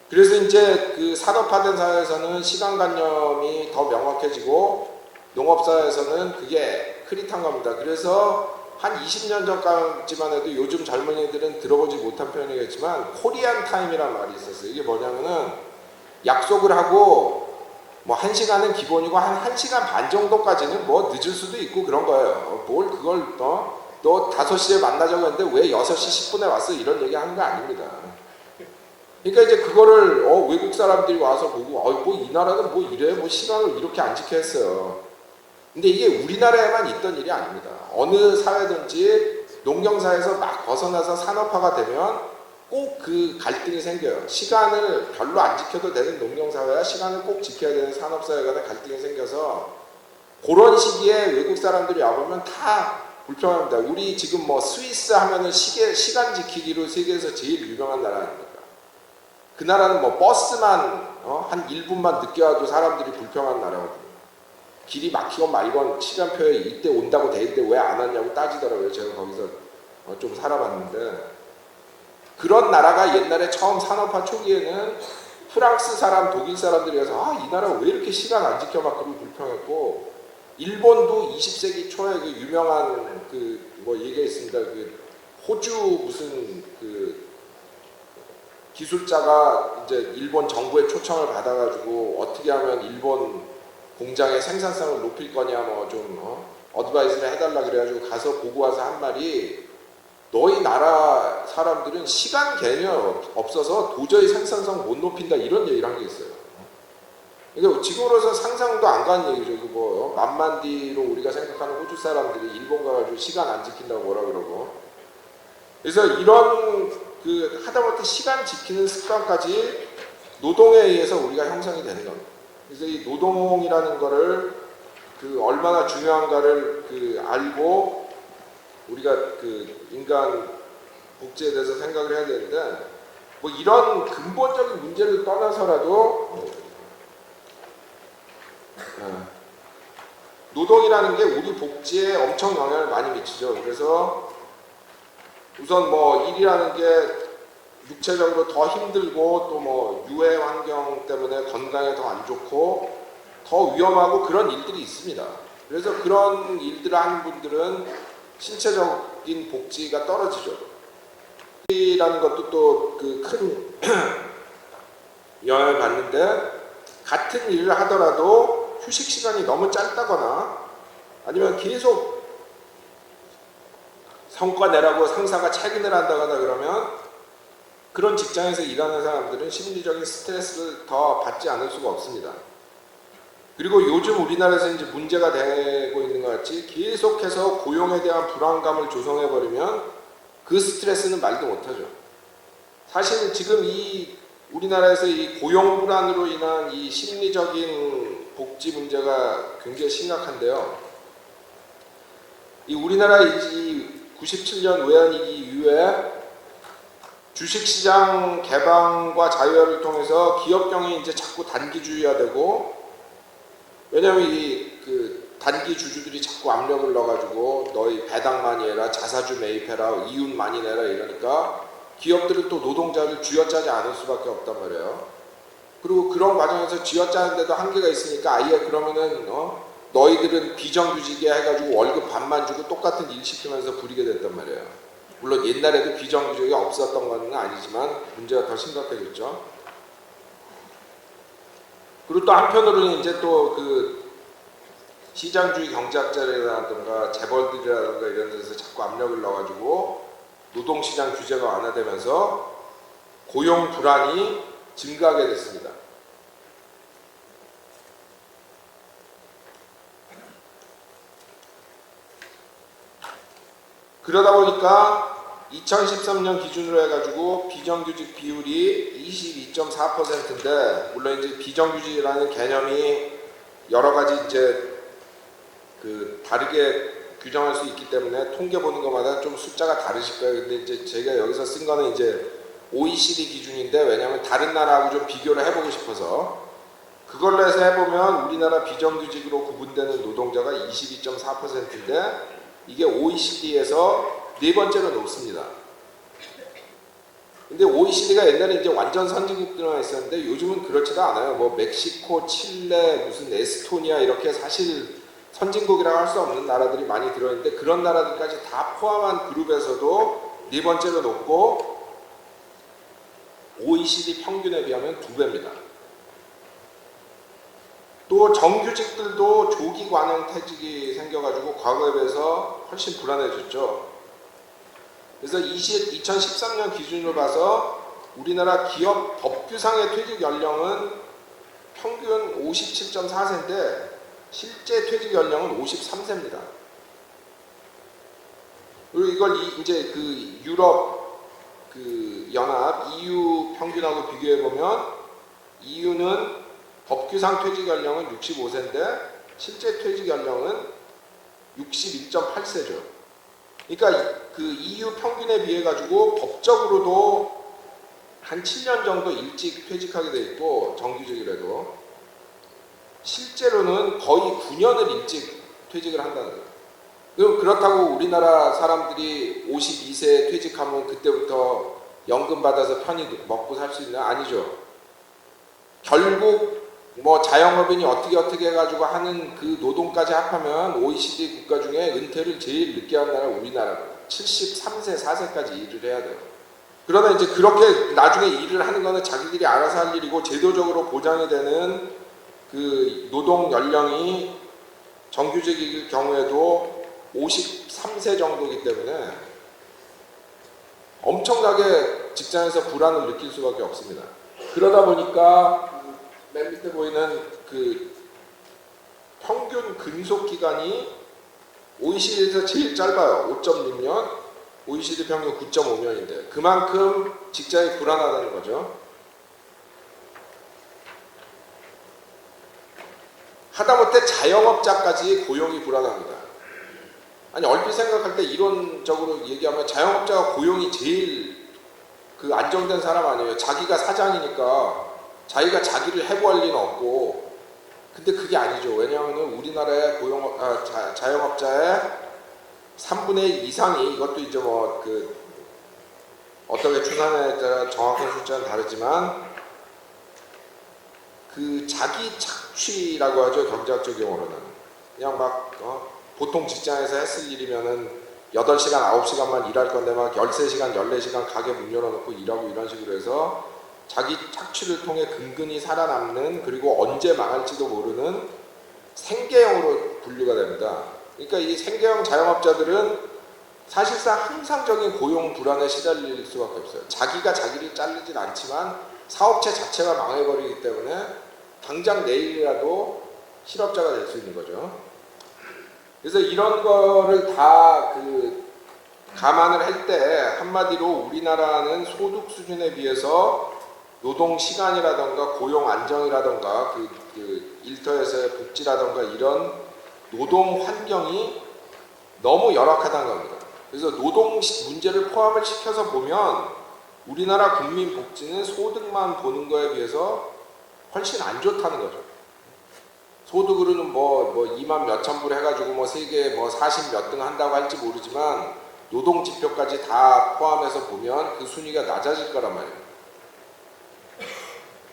그래서 이제 그 산업화된 사회에서는 시간관념이 더 명확해지고 농업사회에서는 그게 흐릿한 겁니다. 그래서 한 20년 전까지만 해도 요즘 젊은이들은 들어보지 못한 표현이겠지만 코리안 타임이라는 말이 있었어요. 이게 뭐냐면은 약속을 하고 뭐 1시간은 기본이고 한 1시간 반 정도까지는 뭐 늦을 수도 있고 그런 거예요. 뭘 그걸 너 5시에 만나자고 했는데 왜 6시 10분에 왔어? 이런 얘기 하는 거 아닙니다. 그러니까 이제 그거를 외국 사람들이 와서 보고 뭐 이 나라는 뭐 이래 뭐 시간을 이렇게 안 지켜 했어요. 근데 이게 우리나라에만 있던 일이 아닙니다. 어느 사회든지 농경사에서 막 벗어나서 산업화가 되면 꼭 그 갈등이 생겨요. 시간을 별로 안 지켜도 되는 농경사회와 시간을 꼭 지켜야 되는 산업사회 간의 갈등이 생겨서 그런 시기에 외국 사람들이 와보면 다 불평합니다. 우리 지금 뭐 스위스 하면은 시간 지키기로 세계에서 제일 유명한 나라 아닙니까? 그 나라는 뭐 버스만 한 1분만 늦게 와도 사람들이 불평하는 나라거든요. 길이 막히건 말건 시간표에 이때 온다고 돼 있는데 왜 안 왔냐고 따지더라고요. 제가 거기서 좀 살아봤는데, 그런 나라가 옛날에 처음 산업화 초기에는 프랑스 사람, 독일 사람들이 와서 이 나라 왜 이렇게 시간 안 지켜 막 그러고 불평했고, 일본도 20세기 초에 그 유명한 그 뭐 얘기가 있습니다. 그 호주 무슨 그 기술자가 이제 일본 정부의 초청을 받아가지고 어떻게 하면 일본 공장의 생산성을 높일 거냐 뭐 좀 어드바이스를 해달라 그래가지고 가서 보고 와서 한 말이, 너희 나라 사람들은 시간 개념 없어서 도저히 생산성 못 높인다, 이런 얘기를 한 게 있어요. 그러니까 지금으로서 상상도 안 가는 얘기죠. 이거 뭐 만만디로 우리가 생각하는 호주 사람들이 일본 가가지고 시간 안 지킨다고 뭐라 그러고. 그래서 이런 그 하다못해 시간 지키는 습관까지 노동에 의해서 우리가 형성이 되는 겁니다. 그래서 이 노동이라는 거를 그 얼마나 중요한가를 그 알고 우리가 그 인간 복지에 대해서 생각을 해야 되는데, 뭐 이런 근본적인 문제를 떠나서라도 노동이라는 게 우리 복지에 엄청 영향을 많이 미치죠. 그래서 우선 뭐 일이라는 게 육체적으로 더 힘들고 또 뭐 유해 환경 때문에 건강에 더 안 좋고 더 위험하고 그런 일들이 있습니다. 그래서 그런 일들을 하는 분들은 신체적인 복지가 떨어지죠. 이라는 것도 또 그 큰 영향을 받는데, 같은 일을 하더라도 휴식 시간이 너무 짧다거나 아니면 계속 성과 내라고 상사가 책임을 한다거나 그러면 그런 직장에서 일하는 사람들은 심리적인 스트레스를 더 받지 않을 수가 없습니다. 그리고 요즘 우리나라에서 이제 문제가 되고 있는 것 같이 계속해서 고용에 대한 불안감을 조성해버리면 그 스트레스는 말도 못하죠. 사실 지금 이 우리나라에서 이 고용 불안으로 인한 이 심리적인 복지 문제가 굉장히 심각한데요. 이 우리나라 이 97년 외환위기 이후에 주식시장 개방과 자유화를 통해서 기업경이 이제 자꾸 단기주의화되고, 왜냐하면 이 그 단기 주주들이 자꾸 압력을 넣어가지고 너희 배당 많이 해라, 자사주 매입해라, 이윤 많이 내라 이러니까 기업들은 또 노동자를 쥐어짜지 않을 수밖에 없단 말이에요. 그리고 그런 과정에서 쥐어짜는데도 한계가 있으니까 아예 그러면은 너희들은 비정규직에 해가지고 월급 반만 주고 똑같은 일 시키면서 부리게 됐단 말이에요. 물론 옛날에도 비정규직이 없었던 건 아니지만 문제가 더 심각해졌죠. 그리고 또 한편으로는 이제 또 그 시장주의 경제학자라든가 재벌들이라든가 이런 데서 자꾸 압력을 넣어가지고 노동시장 규제가 완화되면서 고용 불안이 증가하게 됐습니다. 그러다 보니까 2013년 기준으로 해가지고 비정규직 비율이 22.4%인데, 물론 이제 비정규직이라는 개념이 여러 가지 이제 그 다르게 규정할 수 있기 때문에 통계 보는 것마다 좀 숫자가 다르실 거예요. 근데 이제 제가 여기서 쓴 거는 이제 OECD 기준인데, 왜냐하면 다른 나라하고 좀 비교를 해보고 싶어서 그걸로 해서 해보면 우리나라 비정규직으로 구분되는 노동자가 22.4%인데 이게 OECD에서 네 번째로 높습니다. 근데 OECD가 옛날에 이제 완전 선진국들만 있었는데 요즘은 그렇지도 않아요. 뭐 멕시코, 칠레, 무슨 에스토니아 이렇게 사실 선진국이라고 할 수 없는 나라들이 많이 들어있는데, 그런 나라들까지 다 포함한 그룹에서도 네 번째로 높고 OECD 평균에 비하면 2배입니다. 또 정규직들도 조기 관용 퇴직이 생겨가지고 과거에 비해서 훨씬 불안해졌죠. 그래서 2013년 기준으로 봐서 우리나라 기업 법규상의 퇴직 연령은 평균 57.4세인데 실제 퇴직 연령은 53세입니다. 그리고 이걸 이제 그 유럽 그 연합 EU 평균하고 비교해 보면 EU는 법규상 퇴직 연령은 65세인데 실제 퇴직 연령은 61.8세죠. 그러니까 그 EU 평균에 비해 가지고 법적으로도 한 7년 정도 일찍 퇴직하게 돼 있고 정규직이라도 실제로는 거의 9년을 일찍 퇴직을 한다는 거예요. 그럼 그렇다고 우리나라 사람들이 52세에 퇴직하면 그때부터 연금 받아서 편히 먹고 살 수 있나? 아니죠. 결국 뭐 자영업인이 어떻게 해가지고 하는 그 노동까지 합하면 OECD 국가 중에 은퇴를 제일 늦게 하는 나라가 우리나라고 73세, 4세까지 일을 해야 돼요. 그러다 이제 그렇게 나중에 일을 하는 거는 자기들이 알아서 할 일이고 제도적으로 보장이 되는 그 노동 연령이 정규직일 경우에도 53세 정도이기 때문에 엄청나게 직장에서 불안을 느낄 수밖에 없습니다. 그러다 보니까 맨 밑에 보이는 그 평균 근속 기간이 OECD에서 제일 짧아요. 5.6년, OECD 평균 9.5년인데 그만큼 직장이 불안하다는 거죠. 하다못해 자영업자까지 고용이 불안합니다. 아니 얼핏 생각할 때 이론적으로 얘기하면 자영업자가 고용이 제일 그 안정된 사람 아니에요. 자기가 사장이니까 자기가 자기를 해고할 리는 없고. 근데 그게 아니죠. 왜냐하면 우리나라의 자영업자의 3분의 1 이상이 이것도 이제 뭐 그 어떻게 추산에 따라 정확한 숫자는 다르지만 그 자기 착취라고 하죠. 경제학적 용어로는 그냥 막 보통 직장에서 했을 일이면은 8시간, 9시간만 일할 건데 막 13시간, 14시간 가게 문 열어놓고 일하고 이런 식으로 해서 자기 착취를 통해 근근히 살아남는 그리고 언제 망할지도 모르는 생계형으로 분류가 됩니다. 그러니까 이 생계형 자영업자들은 사실상 항상적인 고용 불안에 시달릴 수밖에 없어요. 자기가 자기를 자르진 않지만 사업체 자체가 망해버리기 때문에 당장 내일이라도 실업자가 될 수 있는 거죠. 그래서 이런 거를 다 감안을 할 때 한마디로 우리나라는 소득 수준에 비해서 노동 시간이라던가 고용 안정이라던가 그 일터에서의 복지라던가 이런 노동 환경이 너무 열악하다는 겁니다. 그래서 노동 문제를 포함을 시켜서 보면 우리나라 국민 복지는 소득만 보는 거에 비해서 훨씬 안 좋다는 거죠. 소득으로는 뭐 2만 몇천 불 해가지고 뭐 세계 뭐 40 몇 등 한다고 할지 모르지만 노동 지표까지 다 포함해서 보면 그 순위가 낮아질 거란 말이에요.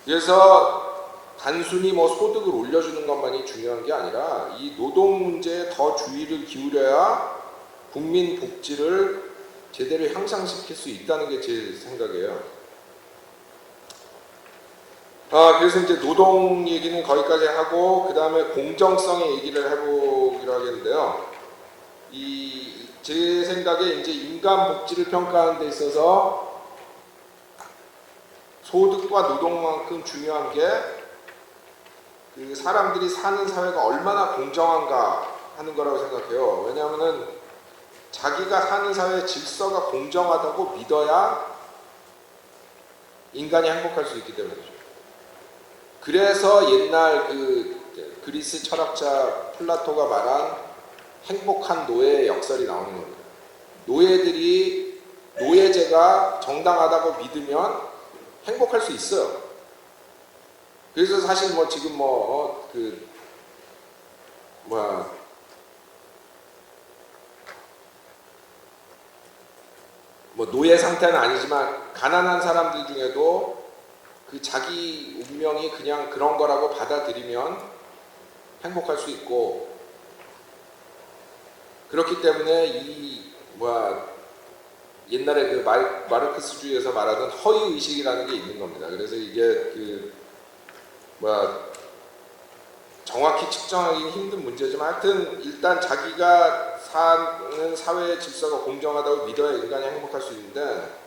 그래서 단순히 뭐 소득을 올려주는 것만이 중요한 게 아니라 이 노동 문제에 더 주의를 기울여야 국민 복지를 제대로 향상시킬 수 있다는 게 제 생각이에요. 그래서 이제 노동 얘기는 거기까지 하고 그 다음에 공정성의 얘기를 해보기로 하겠는데요. 제 생각에 이제 인간 복지를 평가하는 데 있어서 소득과 노동만큼 중요한 게 그 사람들이 사는 사회가 얼마나 공정한가 하는 거라고 생각해요. 왜냐하면은 자기가 사는 사회의 질서가 공정하다고 믿어야 인간이 행복할 수 있기 때문이죠. 그래서 옛날 그리스 철학자 플라토가 말한 행복한 노예의 역설이 나오는 겁니다. 노예들이 노예제가 정당하다고 믿으면 행복할 수 있어요. 그래서 사실 뭐 지금 뭐 노예 상태는 아니지만 가난한 사람들 중에도 그 자기 운명이 그냥 그런 거라고 받아들이면 행복할 수 있고, 그렇기 때문에 옛날에 그 마르크스주의에서 말하던 허위 의식이라는 게 있는 겁니다. 그래서 이게 정확히 측정하기 힘든 문제지만 하여튼 일단 자기가 사는 사회의 질서가 공정하다고 믿어야 인간이 행복할 수 있는데,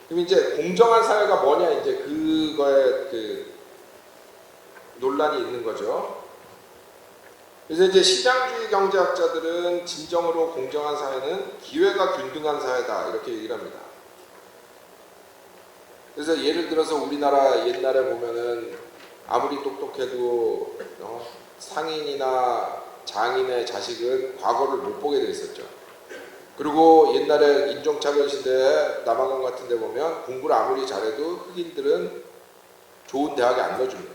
그럼 이제 공정한 사회가 뭐냐, 이제 그거에 논란이 있는 거죠. 그래서 이제 시장주의 경제학자들은 진정으로 공정한 사회는 기회가 균등한 사회다 이렇게 얘기를 합니다. 그래서 예를 들어서 우리나라 옛날에 보면은 아무리 똑똑해도 상인이나 장인의 자식은 과거를 못 보게 돼 있었죠. 그리고 옛날에 인종차별 시대에 남아공 같은 데 보면 공부를 아무리 잘해도 흑인들은 좋은 대학에 안 넣어줍니다.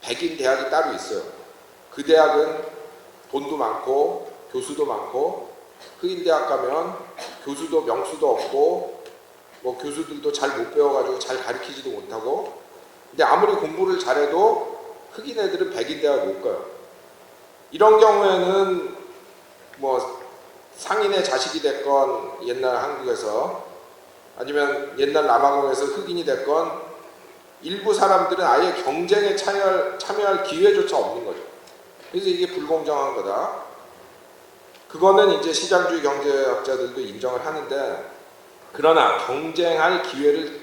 백인 대학이 따로 있어요. 그 대학은 돈도 많고 교수도 많고, 흑인 대학 가면 교수도 명수도 없고 뭐 교수들도 잘 못 배워가지고 잘 가르치지도 못하고, 근데 아무리 공부를 잘해도 흑인 애들은 백인 대학 못 가요. 이런 경우에는 뭐 상인의 자식이 됐건 옛날 한국에서 아니면 옛날 남아공에서 흑인이 됐건 일부 사람들은 아예 경쟁에 참여할 기회조차 없는 거죠. 그래서 이게 불공정한 거다. 그거는 이제 시장주의 경제학자들도 인정을 하는데, 그러나 경쟁할 기회를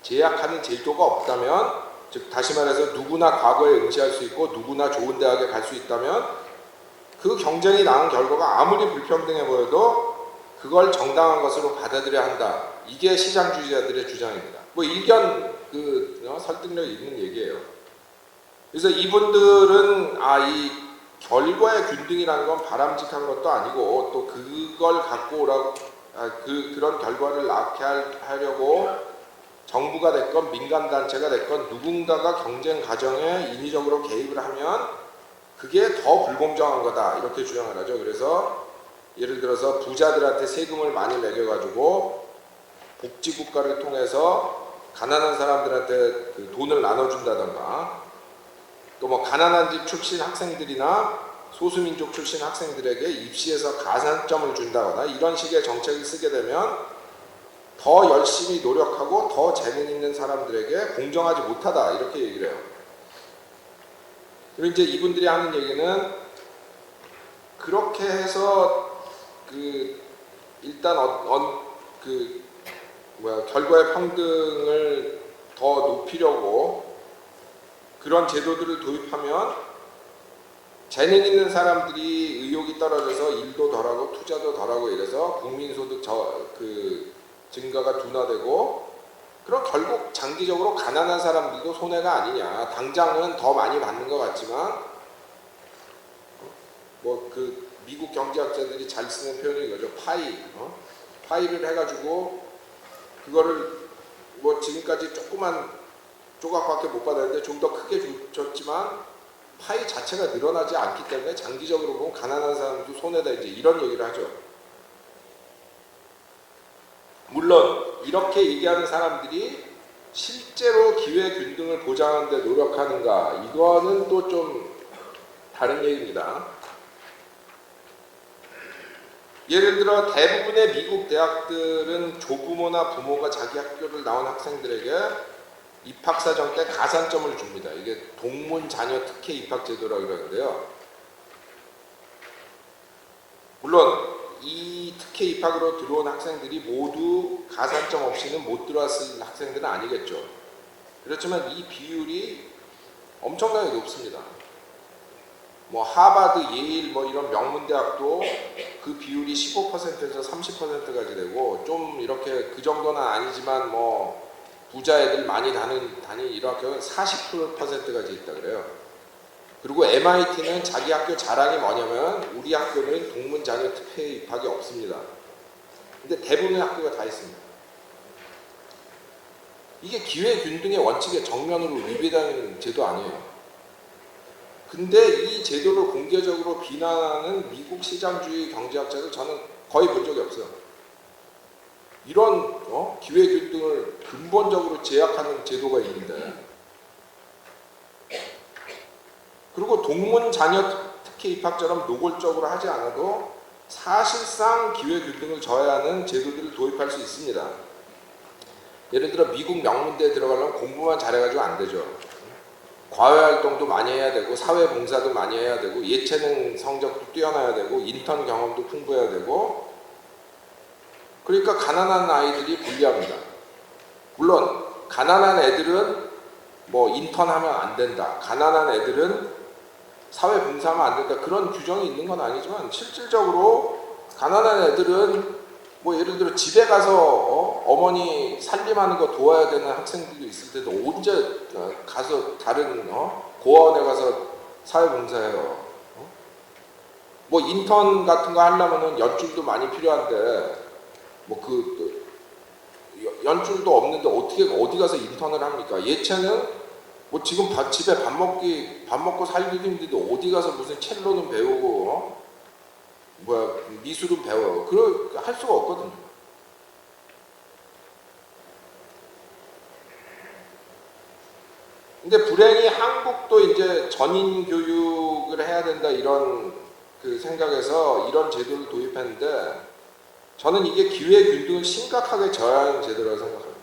제약하는 제도가 없다면, 즉 다시 말해서 누구나 과거에 응시할 수 있고 누구나 좋은 대학에 갈 수 있다면 그 경쟁이 낳은 결과가 아무리 불평등해 보여도 그걸 정당한 것으로 받아들여야 한다. 이게 시장주의자들의 주장입니다. 뭐 일견 설득력 있는 얘기예요. 그래서 이분들은 이 결과의 균등이라는 건 바람직한 것도 아니고, 또 그걸 갖고 오라고 그런 결과를 낳게 하려고 정부가 됐건 민간단체가 됐건 누군가가 경쟁 과정에 인위적으로 개입을 하면 그게 더 불공정한 거다, 이렇게 주장을 하죠. 그래서 예를 들어서 부자들한테 세금을 많이 매겨가지고 복지국가를 통해서 가난한 사람들한테 그 돈을 나눠준다던가, 또 뭐 가난한 집 출신 학생들이나 소수민족 출신 학생들에게 입시에서 가산점을 준다거나 이런 식의 정책을 쓰게 되면 더 열심히 노력하고 더 재능 있는 사람들에게 공정하지 못하다, 이렇게 얘기를 해요. 그리고 이제 이분들이 하는 얘기는 그렇게 해서 일단 결과의 평등을 더 높이려고 그런 제도들을 도입하면 재능 있는 사람들이 의욕이 떨어져서 일도 덜하고 투자도 덜하고 이래서 국민소득 증가가 둔화되고, 그럼 결국 장기적으로 가난한 사람들도 손해가 아니냐. 당장은 더 많이 받는 것 같지만 미국 경제학자들이 잘 쓰는 표현이 이거죠. 파이를 해가지고 그거를 뭐 지금까지 조그만 조각밖에 못 받았는데 좀 더 크게 줬지만 파이 자체가 늘어나지 않기 때문에 장기적으로 보면 가난한 사람도 손해다, 이제 이런 얘기를 하죠. 물론 이렇게 얘기하는 사람들이 실제로 기회균등을 보장하는 데 노력하는가, 이거는 또 좀 다른 얘기입니다. 예를 들어 대부분의 미국 대학들은 조부모나 부모가 자기 학교를 나온 학생들에게 입학사정 때 가산점을 줍니다. 이게 동문 자녀 특혜 입학 제도라고 그러는데요. 물론 이 특혜 입학으로 들어온 학생들이 모두 가산점 없이는 못 들어왔을 학생들은 아니겠죠. 그렇지만 이 비율이 엄청나게 높습니다. 뭐 하버드, 예일 뭐 이런 명문대학도 그 비율이 15%에서 30%까지 되고, 좀 이렇게 그 정도는 아니지만 뭐 부자 애들 많이 다니는 이런 학교는 40%까지 있다 그래요. 그리고 MIT는 자기 학교 자랑이 뭐냐면 우리 학교는 동문 자녀 특혜 입학이 없습니다. 근데 대부분의 학교가 다 있습니다. 이게 기회균등의 원칙에 정면으로 위배되는 제도 아니에요. 근데 이 제도를 공개적으로 비난하는 미국 시장주의 경제학자들 저는 거의 본 적이 없어요. 이런 기회균등을 근본적으로 제약하는 제도가 있는데, 그리고 동문 자녀 특혜 입학처럼 노골적으로 하지 않아도 사실상 기회균등을 저해하는 제도들을 도입할 수 있습니다. 예를 들어 미국 명문대에 들어가려면 공부만 잘해가지고 안 되죠. 과외활동도 많이 해야 되고 사회봉사도 많이 해야 되고 예체능 성적도 뛰어나야 되고 인턴 경험도 풍부해야 되고, 그러니까 가난한 아이들이 불리합니다. 물론 가난한 애들은 뭐 인턴하면 안 된다, 가난한 애들은 사회봉사하면 안 된다, 그런 규정이 있는 건 아니지만 실질적으로 가난한 애들은 뭐 예를 들어 집에 가서 어머니 살림하는 거 도와야 되는 학생들도 있을 때도 언제 가서 다른 고아원에 가서 사회봉사해요. 뭐 인턴 같은 거 하려면은 연줄도 많이 필요한데 뭐 연줄도 없는데 어떻게 어디 가서 인턴을 합니까? 예체능 뭐 지금 집에 밥 먹고 살기도 힘든데 어디 가서 무슨 첼로는 배우고 미술은 배워요. 할 수가 없거든요. 근데 불행히 한국도 이제 전인 교육을 해야 된다 이런 그 생각에서 이런 제도를 도입했는데 저는 이게 기회 균등을 심각하게 저해하는 제도라고 생각합니다.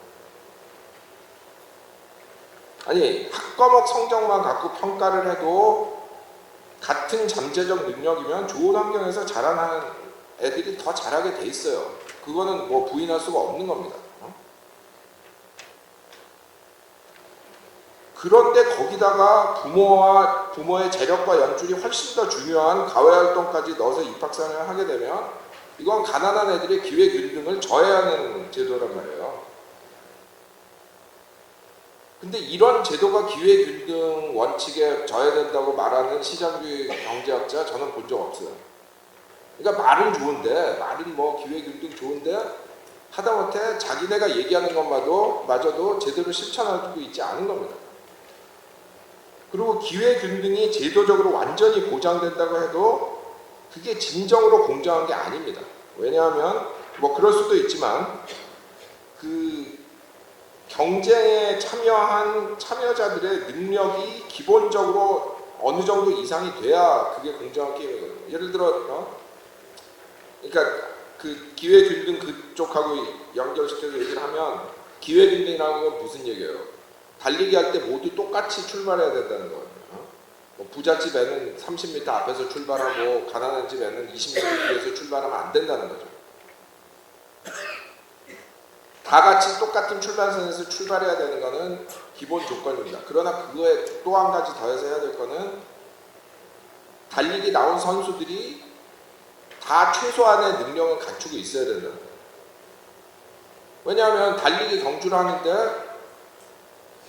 아니 학과목 성적만 갖고 평가를 해도 같은 잠재적 능력이면 좋은 환경에서 자라나는 애들이 더 잘하게 돼 있어요. 그거는 뭐 부인할 수가 없는 겁니다. 그런데 거기다가 부모의 재력과 연줄이 훨씬 더 중요한 가외활동까지 넣어서 입학생을 하게 되면 이건 가난한 애들의 기회균등을 저해하는 제도란 말이에요. 근데 이런 제도가 기회균등 원칙에 저해된다고 말하는 시장주의 경제학자 저는 본 적 없어요. 그러니까 말은 좋은데, 말은 뭐 기회균등 좋은데 하다못해 자기네가 얘기하는 것마저도 제대로 실천하고 있지 않은 겁니다. 그리고 기회균등이 제도적으로 완전히 보장된다고 해도 그게 진정으로 공정한 게 아닙니다. 왜냐하면 뭐 그럴 수도 있지만 그 경쟁에 참여한 참여자들의 능력이 기본적으로 어느 정도 이상이 돼야 그게 공정한 게임이거든요. 예를 들어 그러니까 그 기회균등 그쪽하고 연결시켜서 얘기를 하면 기회균등이라는 건 무슨 얘기예요? 달리기 할 때 모두 똑같이 출발해야 된다는 거예요. 뭐 부잣집 애는 30m 앞에서 출발하고 가난한 집 애는 20m 뒤에서 출발하면 안 된다는 거죠. 다 같이 똑같은 출발선에서 출발해야 되는 거는 기본 조건입니다. 그러나 그거에 또 한 가지 더해서 해야 될 거는 달리기 나온 선수들이 다 최소한의 능력을 갖추고 있어야 된다는 거예요. 왜냐하면 달리기 경주를 하는데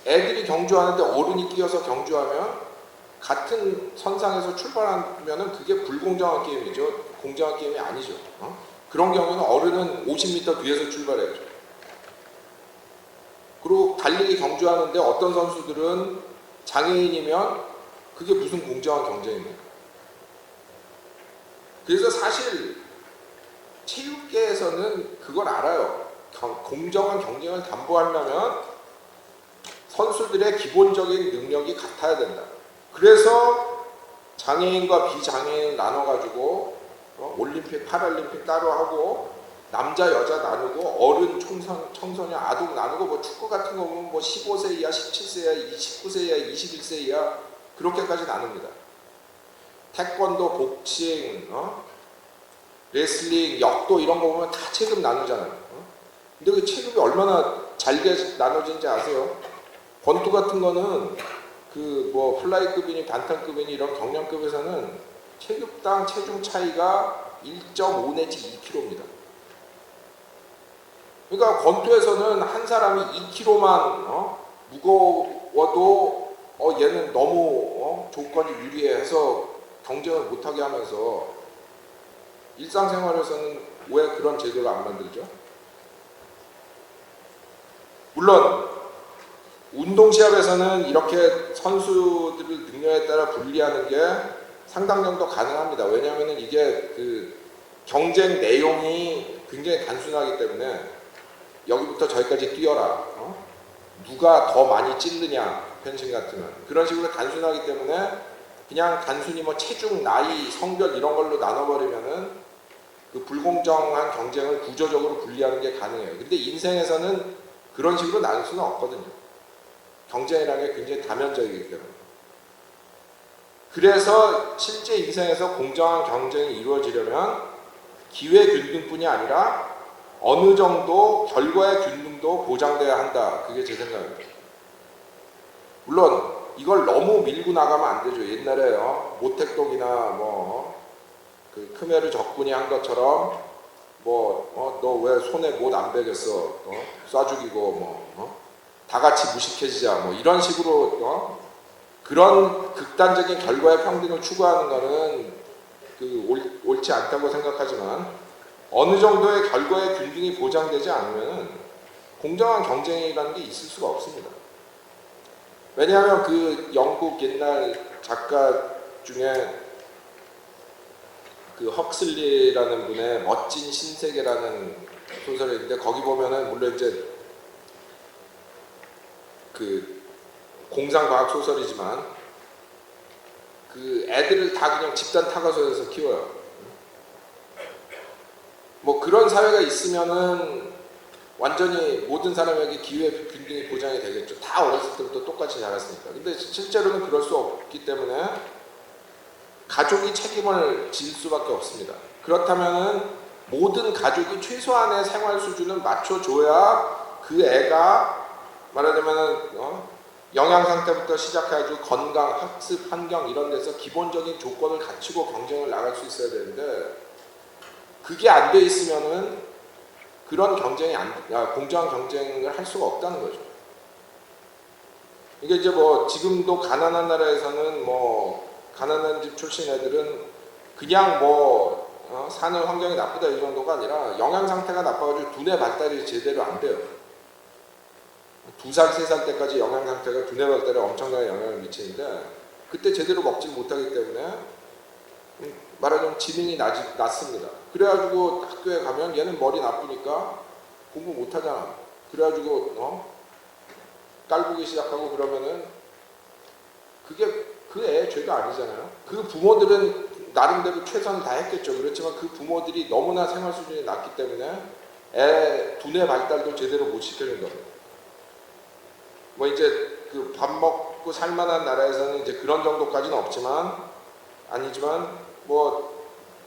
애들이 경주하는데 어른이 뛰어서 경주하면 같은 선상에서 출발하면 그게 불공정한 게임이죠. 공정한 게임이 아니죠. 그런 경우는 어른은 50m 뒤에서 출발해야죠. 그리고 달리기 경주하는데 어떤 선수들은 장애인이면 그게 무슨 공정한 경쟁입니까? 그래서 사실 체육계에서는 그걸 알아요. 공정한 경쟁을 담보하려면 선수들의 기본적인 능력이 같아야 된다. 그래서 장애인과 비장애인 나눠가지고 올림픽, 파랄림픽 따로 하고 남자, 여자 나누고 어른, 청소년, 아동 나누고 뭐 축구 같은 거 보면 뭐 15세 이하, 17세 이하, 19세 이하, 21세 이하 그렇게까지 나눕니다. 태권도, 복싱, 레슬링, 역도 이런 거 보면 다 체급 나누잖아요. 근데 그 체급이 얼마나 잘게 나눠진지 아세요? 권투 같은 거는 그 뭐 플라이급이니 단탄급이니 이런 경량급에서는 체급당 체중 차이가 1.5 내지 2kg입니다. 그러니까 권투에서는 한 사람이 2kg만 무거워도 얘는 너무 조건이 유리해서 경쟁을 못하게 하면서 일상생활에서는 왜 그런 제도를 안 만들죠? 물론 운동시합에서는 이렇게 선수들의 능력에 따라 분리하는 게 상당 정도 가능합니다. 왜냐하면 이게 그 경쟁 내용이 굉장히 단순하기 때문에 여기부터 저기까지 뛰어라. 누가 더 많이 찔르냐, 펜싱 같으면. 그런 식으로 단순하기 때문에 그냥 단순히 뭐 체중, 나이, 성별 이런 걸로 나눠버리면은 그 불공정한 경쟁을 구조적으로 분리하는 게 가능해요. 근데 인생에서는 그런 식으로 나눌 수는 없거든요. 경쟁이라는 게 굉장히 다면적이기 때문에. 그래서 실제 인생에서 공정한 경쟁이 이루어지려면 기회 균등뿐이 아니라 어느 정도 결과의 균등도 보장돼야 한다. 그게 제 생각입니다. 물론 이걸 너무 밀고 나가면 안 되죠. 옛날에 모택동이나 그 크메르 적군이 한 것처럼 너 왜 손에 못 안 베겠어? 쏴 죽이고 다 같이 무식해지자 이런 식으로 그런 극단적인 결과의 평등을 추구하는 거는 옳지 않다고 생각하지만 어느 정도의 결과의 균등이 보장되지 않으면 공정한 경쟁이라는 게 있을 수가 없습니다. 왜냐하면 그 영국 옛날 작가 중에 그 헉슬리라는 분의 멋진 신세계라는 소설이 있는데 거기 보면은 물론 이제 그 공상과학 소설이지만 그 애들을 다 그냥 집단 타가소에서 키워요. 뭐 그런 사회가 있으면은 완전히 모든 사람에게 기회 균등이 보장이 되겠죠. 다 어렸을 때부터 똑같이 자랐으니까. 근데 실제로는 그럴 수 없기 때문에 가족이 책임을 질 수밖에 없습니다. 그렇다면은 모든 가족이 최소한의 생활 수준을 맞춰줘야 그 애가 말하자면은 영양 상태부터 시작해가지고 건강, 학습, 환경 이런 데서 기본적인 조건을 갖추고 경쟁을 나갈 수 있어야 되는데 그게 안 돼 있으면은 그런 경쟁이 공정한 경쟁을 할 수가 없다는 거죠. 이게 이제 뭐 지금도 가난한 나라에서는 뭐 가난한 집 출신 애들은 그냥 뭐 사는 환경이 나쁘다 이 정도가 아니라 영양 상태가 나빠가지고 두뇌 발달이 제대로 안 돼요. 2살, 3살 때까지 영양 상태가 두뇌 발달에 엄청나게 영향을 미치는데 그때 제대로 먹지 못하기 때문에 말하자면 지능이 낮습니다. 그래가지고 학교에 가면 얘는 머리 나쁘니까 공부 못하잖아. 그래가지고 깔보기 시작하고 그러면은 그게 그 애의 죄가 아니잖아요. 그 부모들은 나름대로 최선을 다했겠죠. 그렇지만 그 부모들이 너무나 생활 수준이 낮기 때문에 애 두뇌 발달도 제대로 못 시켜준 겁니다. 뭐 이제 그 밥 먹고 살만한 나라에서는 이제 그런 정도까지는 아니지만 뭐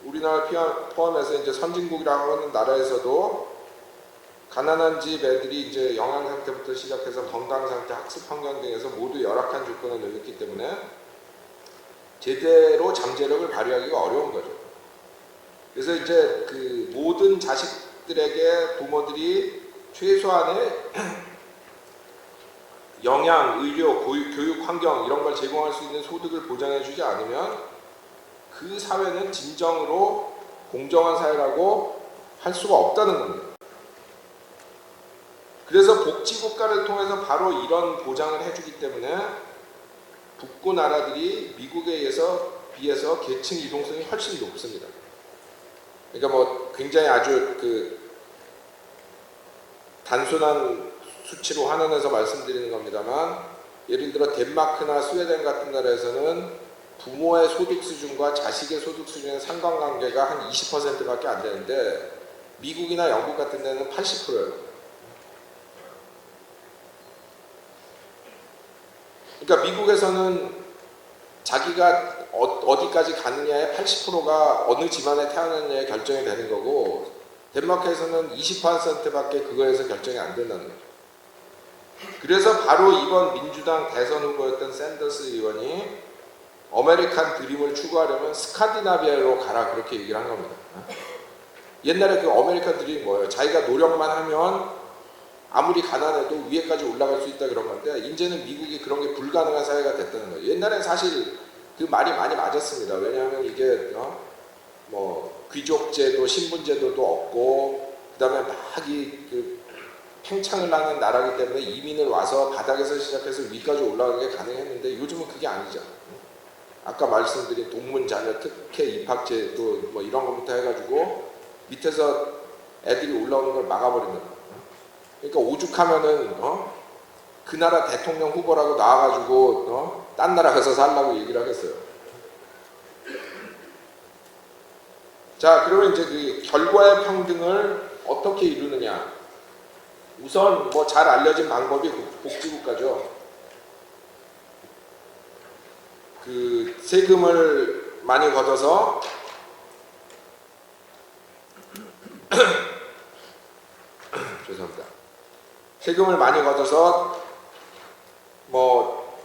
우리나라 포함해서 이제 선진국이라고 하는 나라에서도 가난한 집 애들이 이제 영양 상태부터 시작해서 건강 상태, 학습 환경 등에서 모두 열악한 조건을 누렸기 때문에 제대로 잠재력을 발휘하기가 어려운 거죠. 그래서 이제 그 모든 자식들에게 부모들이 최소한의 영양, 의료, 교육 환경 이런 걸 제공할 수 있는 소득을 보장해주지 않으면 그 사회는 진정으로 공정한 사회라고 할 수가 없다는 겁니다. 그래서 복지국가를 통해서 바로 이런 보장을 해주기 때문에 북구 나라들이 미국에 비해서 계층 이동성이 훨씬 높습니다. 그러니까 뭐 굉장히 아주 그 단순한 수치로 환원해서 말씀드리는 겁니다만 예를 들어 덴마크나 스웨덴 같은 나라에서는 부모의 소득 수준과 자식의 소득 수준의 상관관계가 한 20%밖에 안 되는데 미국이나 영국 같은 데는 80%예요. 그러니까 미국에서는 자기가 어디까지 가느냐의 80%가 어느 집안에 태어났느냐에 결정이 되는 거고 덴마크에서는 20%밖에 그거에서 결정이 안 된다는 거죠. 그래서 바로 이번 민주당 대선 후보였던 샌더스 의원이 아메리칸 드림을 추구하려면 스칸디나비아로 가라 그렇게 얘기를 한 겁니다. 옛날에 그 아메리칸 드림이 뭐예요? 자기가 노력만 하면 아무리 가난해도 위에까지 올라갈 수 있다 그런 건데 이제는 미국이 그런 게 불가능한 사회가 됐다는 거예요. 옛날엔 사실 그 말이 많이 맞았습니다. 왜냐하면 이게 뭐 귀족제도, 신분제도도 없고 그다음에 막 팽창을 하는 나라기 때문에 이민을 와서 바닥에서 시작해서 위까지 올라가는 게 가능했는데 요즘은 그게 아니잖아. 아까 말씀드린 동문자녀 특혜 입학제도 뭐 이런 것부터 해가지고 밑에서 애들이 올라오는 걸 막아버린다. 그러니까 오죽하면은 그 나라 대통령 후보라고 나와가지고 딴 나라 가서 살라고 얘기를 하겠어요. 자, 그러면 이제 그 결과의 평등을 어떻게 이루느냐? 우선 뭐 잘 알려진 방법이 복지국가죠. 그 세금을 많이 걷어서 죄송합니다. 세금을 많이 걷어서 뭐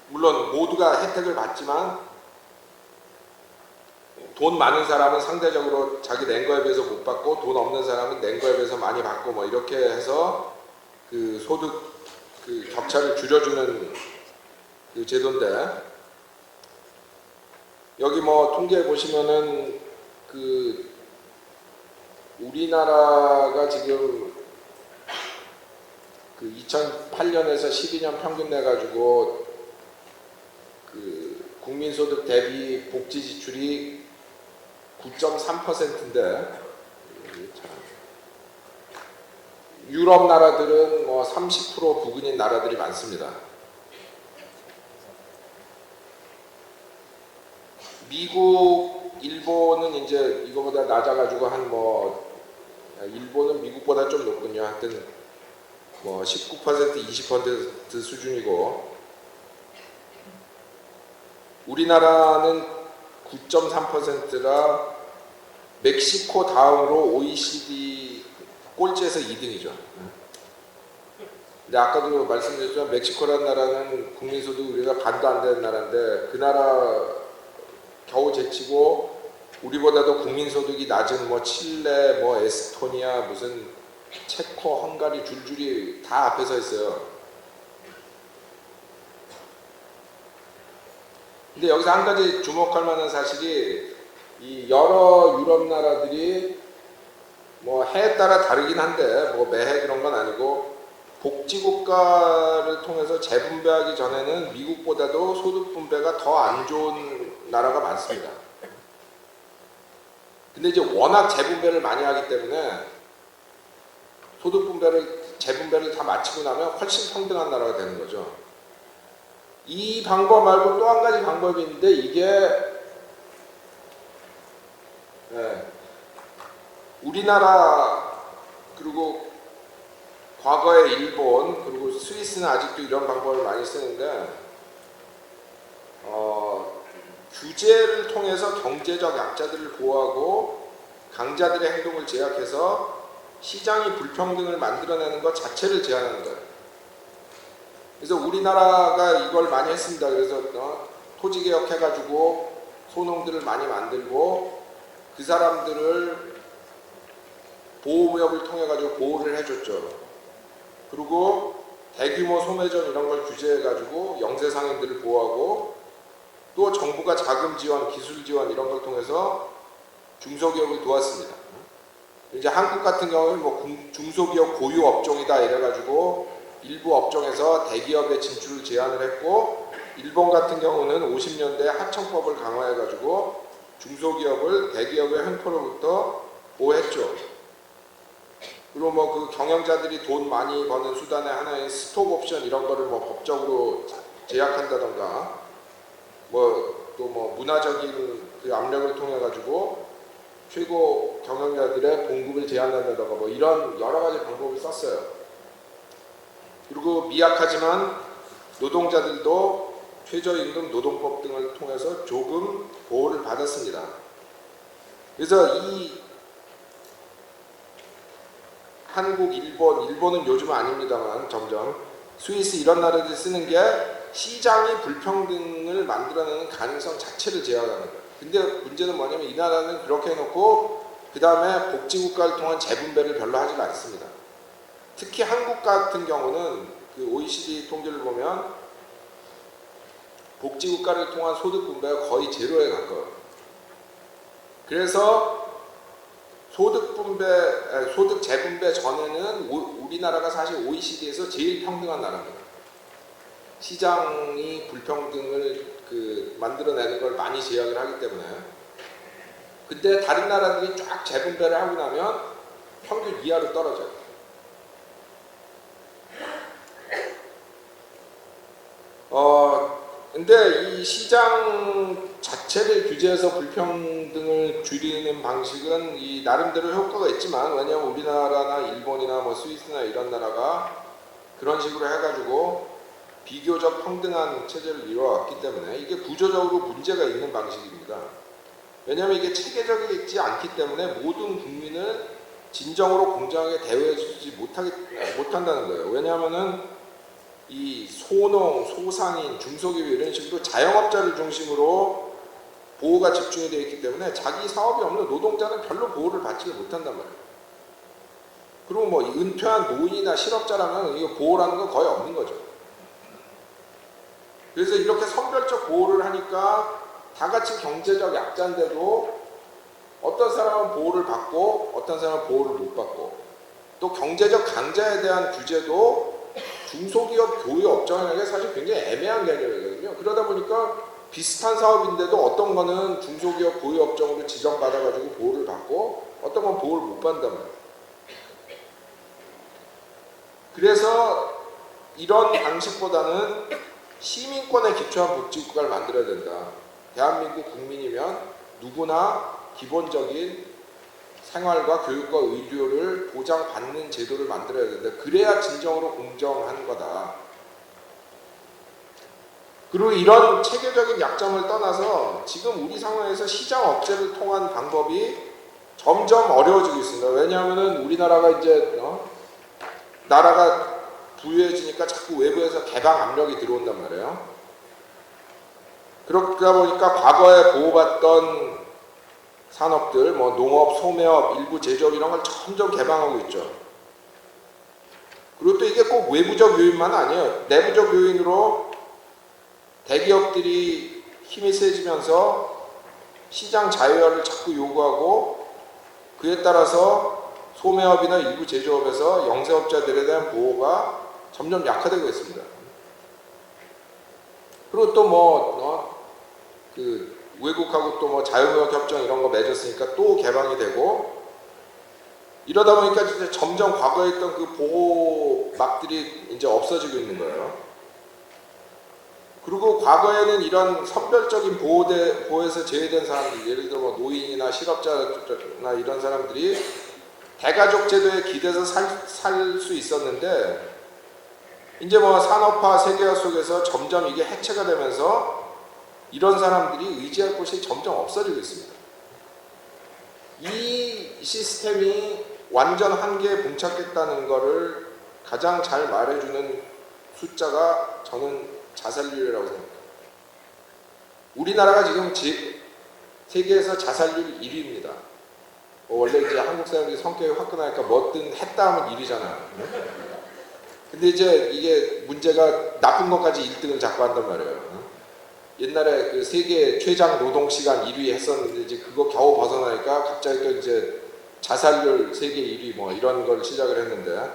물론 모두가 혜택을 받지만 돈 많은 사람은 상대적으로 자기 낸 거에 비해서 못 받고 돈 없는 사람은 낸 거에 비해서 많이 받고 뭐 이렇게 해서 그 소득 그 격차를 줄여주는 그 제도인데 여기 뭐 통계 보시면은 그 우리나라가 지금 그 2008년에서 12년 평균 내 가지고 그 국민소득 대비 복지 지출이 9.3%인데 유럽 나라들은 뭐 30% 부근인 나라들이 많습니다. 미국, 일본은 이제 이거보다 낮아가지고 한 뭐 일본은 미국보다 좀 높군요. 하여튼 뭐 19%, 20% 수준이고 우리나라는 9.3%라 멕시코 다음으로 OECD 꼴찌에서 2등이죠. 근데 아까도 말씀드렸지만 멕시코라는 나라는 국민소득 우리가 반도 안 되는 나라인데 그 나라 겨우 제치고 우리보다도 국민소득이 낮은 뭐 칠레, 뭐 에스토니아, 무슨 체코, 헝가리 줄줄이 다 앞에 서 있어요. 근데 여기서 한 가지 주목할 만한 사실이 이 여러 유럽 나라들이 뭐 해에 따라 다르긴 한데 뭐 매해 그런 건 아니고 복지국가를 통해서 재분배하기 전에는 미국보다도 소득 분배가 더 안 좋은 나라가 많습니다. 근데 이제 워낙 재분배를 많이 하기 때문에 소득 분배를 재분배를 다 마치고 나면 훨씬 평등한 나라가 되는 거죠. 이 방법 말고 또 한 가지 방법이 있는데 이게 우리나라 그리고 과거에 일본 그리고 스위스는 아직도 이런 방법을 많이 쓰는데 규제를 통해서 경제적 약자들을 보호하고 강자들의 행동을 제약해서 시장이 불평등을 만들어내는 것 자체를 제한하는 거예요. 그래서 우리나라가 이걸 많이 했습니다. 그래서 토지개혁 해가지고 소농들을 많이 만들고 그 사람들을 보호무역을 통해 가지고 보호를 해줬죠. 그리고 대규모 소매점 이런 걸 규제해가지고 영세상인들을 보호하고 또 정부가 자금 지원, 기술 지원 이런 걸 통해서 중소기업을 도왔습니다. 이제 한국 같은 경우는 뭐 중소기업 고유 업종이다 이래가지고 일부 업종에서 대기업의 진출을 제한을 했고 일본 같은 경우는 50년대 하청법을 강화해가지고 중소기업을 대기업의 횡포로부터 보호했죠. 그리고 뭐 그 경영자들이 돈 많이 버는 수단의 하나인 스톡옵션 이런 거를 뭐 법적으로 제약한다던가 뭐 또 뭐 문화적인 그 압력을 통해 가지고 최고 경영자들의 봉급을 제한한다던가 뭐 이런 여러 가지 방법을 썼어요. 그리고 미약하지만 노동자들도 최저임금 노동법 등을 통해서 조금 보호를 받았습니다. 그래서 이 한국, 일본은 요즘은 아닙니다만 점점 스위스 이런 나라들이 쓰는 게 시장이 불평등을 만들어내는 가능성 자체를 제한하는 거예요. 근데 문제는 뭐냐면 이 나라는 그렇게 해놓고 그 다음에 복지국가를 통한 재분배를 별로 하지 않습니다. 특히 한국 같은 경우는 그 OECD 통계를 보면 복지국가를 통한 소득 분배가 거의 제로에 가까워요. 그래서 소득 재분배 전에는 우리나라가 사실 OECD에서 제일 평등한 나라입니다. 시장이 불평등을 만들어내는 걸 많이 제약을 하기 때문에. 근데 다른 나라들이 쫙 재분배를 하고 나면 평균 이하로 떨어져요. 근데 이 시장 자체를 규제해서 불평등을 줄이는 방식은 이 나름대로 효과가 있지만 왜냐하면 우리나라나 일본이나 뭐 스위스나 이런 나라가 그런 식으로 해가지고 비교적 평등한 체제를 이루어왔기 때문에 이게 구조적으로 문제가 있는 방식입니다. 왜냐하면 이게 체계적이지 않기 때문에 모든 국민을 진정으로 공정하게 대우해주지 못한다는 거예요. 왜냐하면은 이 소농, 소상인, 중소기업 이런 식으로 자영업자를 중심으로 보호가 집중이 되어 있기 때문에 자기 사업이 없는 노동자는 별로 보호를 받지 못한단 말이에요. 그리고 뭐 은퇴한 노인이나 실업자라면 이거 보호라는 건 거의 없는 거죠. 그래서 이렇게 선별적 보호를 하니까 다 같이 경제적 약자인데도 어떤 사람은 보호를 받고 어떤 사람은 보호를 못 받고, 또 경제적 강자에 대한 규제도 중소기업 교육 업종에게 사실 굉장히 애매한 개념이거든요. 그러다 보니까 비슷한 사업인데도 어떤 거는 중소기업 고유 업종으로 지정받아가지고 보호를 받고 어떤 건 보호를 못 받는단 말이에요. 그래서 이런 방식보다는 시민권에 기초한 복지국가를 만들어야 된다. 대한민국 국민이면 누구나 기본적인 생활과 교육과 의료를 보장받는 제도를 만들어야 된다. 그래야 진정으로 공정한 거다. 그리고 이런 체계적인 약점을 떠나서 지금 우리 상황에서 시장 억제를 통한 방법이 점점 어려워지고 있습니다. 왜냐하면 우리나라가 이제 나라가 부유해지니까 자꾸 외부에서 개방 압력이 들어온단 말이에요. 그러다 보니까 과거에 보호받던 산업들, 뭐 농업, 소매업, 일부 제조업 이런 걸 점점 개방하고 있죠. 그리고 또 이게 꼭 외부적 요인만 아니에요. 내부적 요인으로 대기업들이 힘이 세지면서 시장 자유화를 자꾸 요구하고, 그에 따라서 소매업이나 일부 제조업에서 영세업자들에 대한 보호가 점점 약화되고 있습니다. 그리고 또 외국하고 또 자유무역 협정 이런 거 맺었으니까 또 개방이 되고, 이러다 보니까 이제 점점 과거에 있던 그 보호막들이 이제 없어지고 있는 거예요. 그리고 과거에는 이런 선별적인 보호에서 제외된 사람들, 예를 들어 노인이나 실업자나 이런 사람들이 대가족 제도에 기대서 살 수 있었는데, 이제 산업화 세계화 속에서 점점 이게 해체가 되면서 이런 사람들이 의지할 곳이 점점 없어지고 있습니다. 이 시스템이 완전 한계에 봉착했다는 것을 가장 잘 말해주는 숫자가 저는 자살률이라고 생각합니다. 우리나라가 지금 세계에서 자살률 1위입니다. 원래 이제 한국 사람들이 성격이 화끈하니까 뭐든 했다 하면 1위잖아요. 근데 이제 이게 문제가 나쁜 것까지 1등을 자꾸 한단 말이에요. 옛날에 그 세계 최장 노동 시간 1위 했었는데 이제 그거 겨우 벗어나니까 갑자기 또 이제 자살률 세계 1위 뭐 이런 걸 시작을 했는데,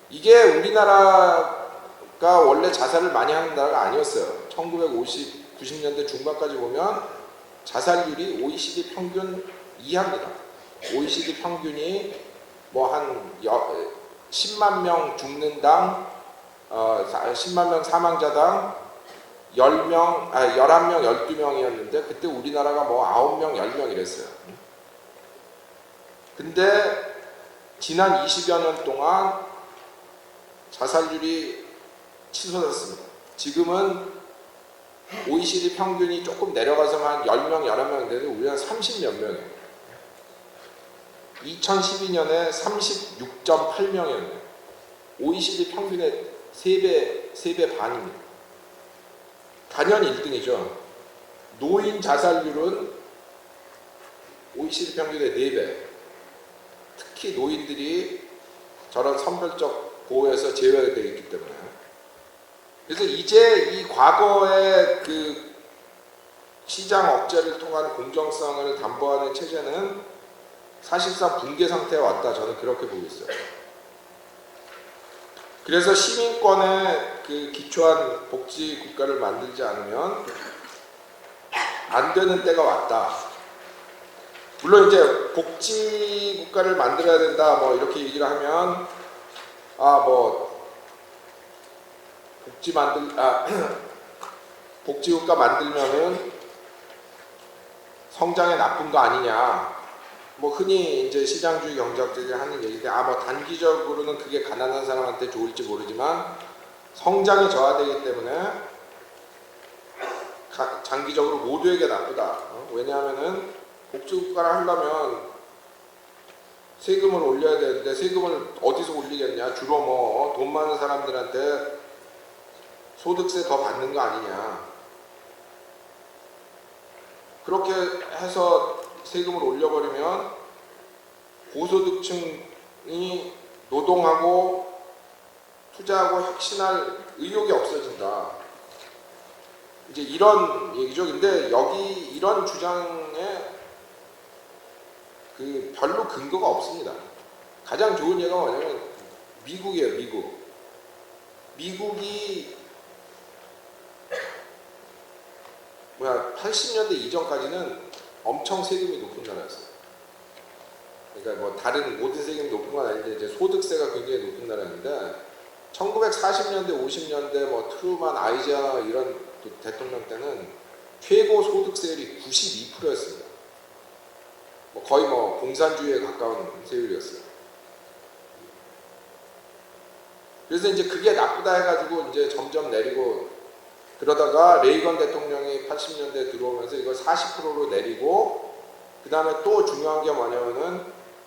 이게 우리나라가 원래 자살을 많이 하는 나라가 아니었어요. 90년대 중반까지 보면 자살률이 OECD 평균 이하입니다. OECD 평균이 한 10만 명 죽는당 10만 명 사망자당 11명, 12명이었는데 그때 우리나라가 9명, 10명 이랬어요. 근데 지난 20여 년 동안 자살률이 치솟았습니다. 지금은 OECD 평균이 조금 내려가서만 10명, 11명인데 우리는 30몇 명이에요. 2012년에 36.8명이었네요. OECD 평균의 3배 반입니다. 단연 1등이죠. 노인 자살률은 OECD 평균의 4배. 특히 노인들이 저런 선별적 보호에서 제외되어 있기 때문에. 그래서 이제 이 과거의 그 시장 억제를 통한 공정성을 담보하는 체제는 사실상 붕괴 상태에 왔다. 저는 그렇게 보고 있어요. 그래서 시민권에 그 기초한 복지 국가를 만들지 않으면 안 되는 때가 왔다. 물론 이제 복지 국가를 만들어야 된다 이렇게 얘기를 하면 복지 국가 만들면은 성장에 나쁜 거 아니냐. 흔히 이제 시장주의 경제학자들이 하는 얘기인데, 단기적으로는 그게 가난한 사람한테 좋을지 모르지만 성장이 저하되기 때문에 장기적으로 모두에게 나쁘다. 왜냐하면은 복지국가를 하려면 세금을 올려야 되는데 세금을 어디서 올리겠냐? 주로 돈 많은 사람들한테 소득세 더 받는 거 아니냐? 그렇게 해서 세금을 올려버리면 고소득층이 노동하고 투자하고 혁신할 의욕이 없어진다. 이제 이런 얘기죠. 근데 여기 이런 주장에 그 별로 근거가 없습니다. 가장 좋은 예가 뭐냐면 미국이에요. 미국이 80년대 이전까지는 엄청 세금이 높은 나라였어요. 그러니까 뭐 다른 모든 세금이 높은 건 아닌데 이제 소득세가 굉장히 높은 나라인데 1940년대, 50년대 뭐 트루만, 아이젠하워 이런 대통령 때는 최고 소득세율이 92%였습니다. 뭐 거의 뭐 공산주의에 가까운 세율이었어요. 그래서 이제 그게 나쁘다 해가지고 이제 점점 내리고 그러다가 레이건 대통령이 80년대 들어오면서 이걸 40%로 내리고 그 다음에 또 중요한 게 뭐냐면은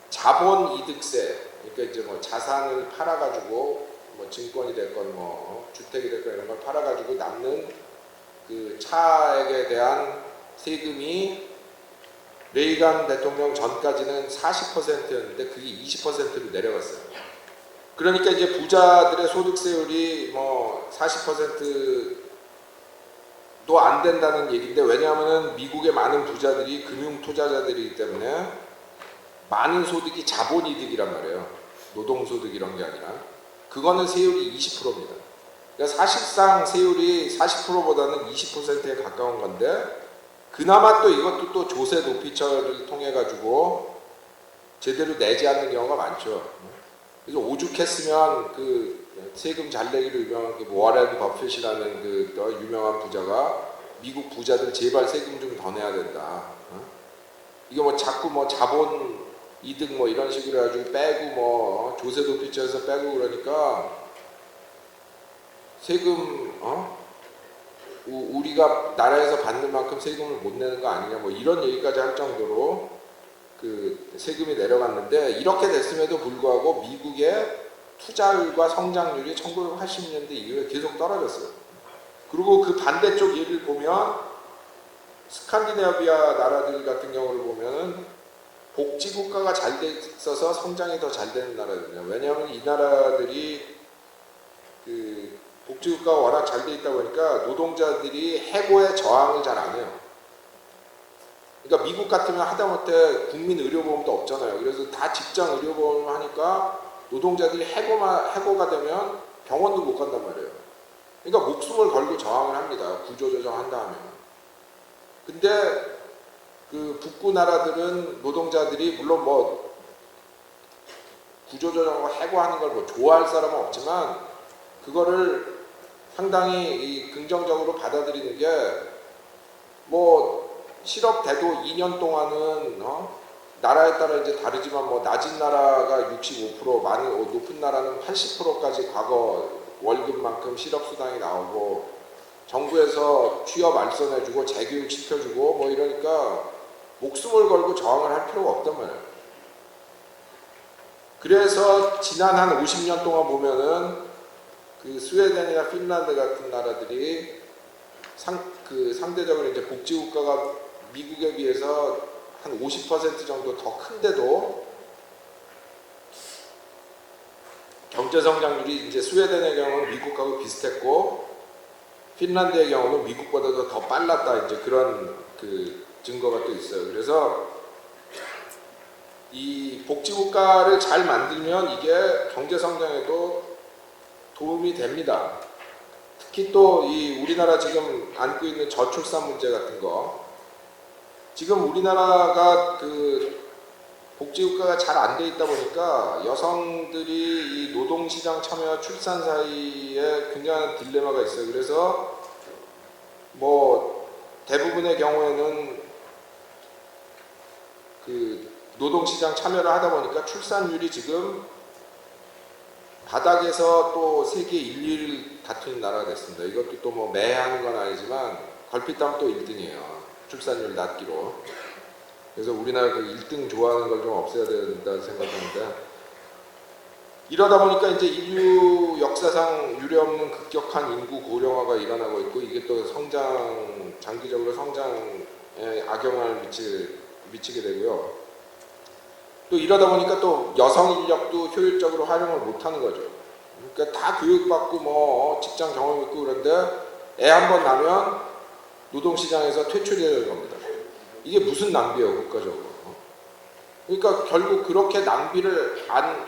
자본 이득세, 그러니까 이제 뭐 자산을 팔아가지고 뭐 증권이 됐건 뭐 주택이 됐건 이런 걸 팔아가지고 남는 그 차액에 대한 세금이 레이건 대통령 전까지는 40%였는데 그게 20%로 내려갔어요. 그러니까 이제 부자들의 소득세율이 뭐 40%도 안 된다는 얘기인데 왜냐하면 미국의 많은 부자들이 금융 투자자들이기 때문에 많은 소득이 자본이득이란 말이에요. 노동소득 이런 게 아니라 그거는 세율이 20%입니다. 그러니까 사실상 세율이 40%보다는 20%에 가까운 건데 그나마 또 이것도 또 조세 도피처를 통해 가지고 제대로 내지 않는 경우가 많죠. 그래서 오죽했으면 그 세금 잘 내기로 유명한 그 워렌 버핏이라는 그 유명한 부자가 미국 부자들 제발 세금 좀 더 내야 된다. 이게 뭐 자꾸 뭐 자본 이득 뭐 이런 식으로 해가지고 빼고 뭐 조세 도피처에서 빼고 그러니까 세금 우리가 나라에서 받는 만큼 세금을 못 내는 거 아니냐 뭐 이런 얘기까지 할 정도로 그 세금이 내려갔는데 이렇게 됐음에도 불구하고 미국의 투자율과 성장률이 1980년대 이후에 계속 떨어졌어요. 그리고 그 반대쪽 예를 보면 스칸디네비아 나라들 같은 경우를 보면은 복지국가가 잘 돼 있어서 성장이 더 잘 되는 나라거든요. 왜냐하면 이 나라들이 그 복지국가가 워낙 잘 돼 있다 보니까 노동자들이 해고에 저항을 잘 안 해요. 그러니까 미국 같으면 하다못해 국민의료보험도 없잖아요. 그래서 다 직장 의료보험을 하니까 노동자들이 해고가 되면 병원도 못 간단 말이에요. 그러니까 목숨을 걸고 저항을 합니다. 구조조정한다 하면. 근데 그 북부 나라들은 노동자들이 물론 뭐 구조조정하고 해고하는 걸 뭐 좋아할 사람은 없지만 그거를 상당히 이 긍정적으로 받아들이는 게 뭐 실업돼도 2년 동안은 나라에 따라 이제 다르지만 뭐 낮은 나라가 65%, 높은 나라는 80%까지 과거 월급만큼 실업수당이 나오고 정부에서 취업 알선해주고 재교육 시켜주고 뭐 이러니까 목숨을 걸고 저항을 할 필요가 없단 말이에요. 그래서 지난 한 50년 동안 보면은 그 스웨덴이나 핀란드 같은 나라들이 상대적으로 이제 복지국가가 미국에 비해서 한 50% 정도 더 큰데도 경제 성장률이 이제 스웨덴의 경우는 미국하고 비슷했고 핀란드의 경우는 미국보다도 더 빨랐다 이제 그런 그 증거가 또 있어요. 그래서 이 복지국가를 잘 만들면 이게 경제 성장에도 도움이 됩니다. 특히 또 이 우리나라 지금 안고 있는 저출산 문제 같은 거 지금 우리나라가 그 복지국가가 잘 안 돼 있다 보니까 여성들이 이 노동시장 참여와 출산 사이에 굉장한 딜레마가 있어요. 그래서 뭐 대부분의 경우에는 그 노동시장 참여를 하다 보니까 출산율이 지금 바닥에서 또 세계 1위를 다투는 나라가 됐습니다. 이것도 또 뭐 매해 하는 건 아니지만 걸핏하면 또 1등이에요. 출산율 낮기로. 그래서 우리나라 그 1등 좋아하는 걸 좀 없애야 된다고 생각하는데 이러다 보니까 이제 인류 역사상 유례없는 급격한 인구 고령화가 일어나고 있고 이게 또 장기적으로 성장에 악영향을 미치게 되고요. 또 이러다 보니까 또 여성 인력도 효율적으로 활용을 못하는 거죠. 그러니까 다 교육받고 뭐 직장 경험 있고 그런데 애 한 번 낳으면 노동시장에서 퇴출이 되는 겁니다. 이게 무슨 낭비예요, 국가적으로. 그러니까 결국 그렇게 낭비를 안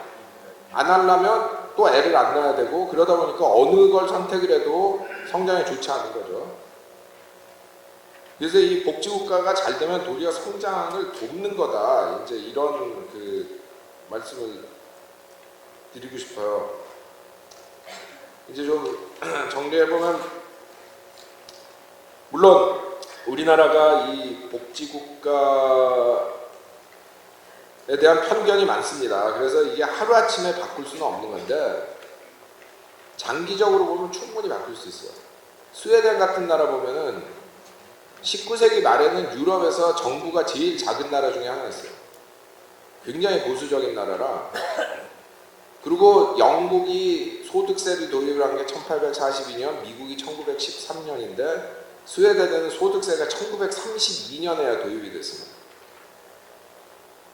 하려면 또 애를 안 낳아야 되고, 그러다 보니까 어느 걸 선택을 해도 성장에 좋지 않은 거죠. 그래서 이 복지국가가 잘 되면 도리어 성장을 돕는 거다. 이제 이런 그 말씀을 드리고 싶어요. 이제 좀 정리해보면, 물론 우리나라가 이 복지국가에 대한 편견이 많습니다. 그래서 이게 하루아침에 바꿀 수는 없는 건데, 장기적으로 보면 충분히 바꿀 수 있어요. 스웨덴 같은 나라 보면은 19세기 말에는 유럽에서 정부가 제일 작은 나라 중에 하나였어요. 굉장히 보수적인 나라라. 그리고 영국이 소득세를 도입을 한 게 1842년, 미국이 1913년인데 스웨덴에는 소득세가 1932년에야 도입이 됐습니다.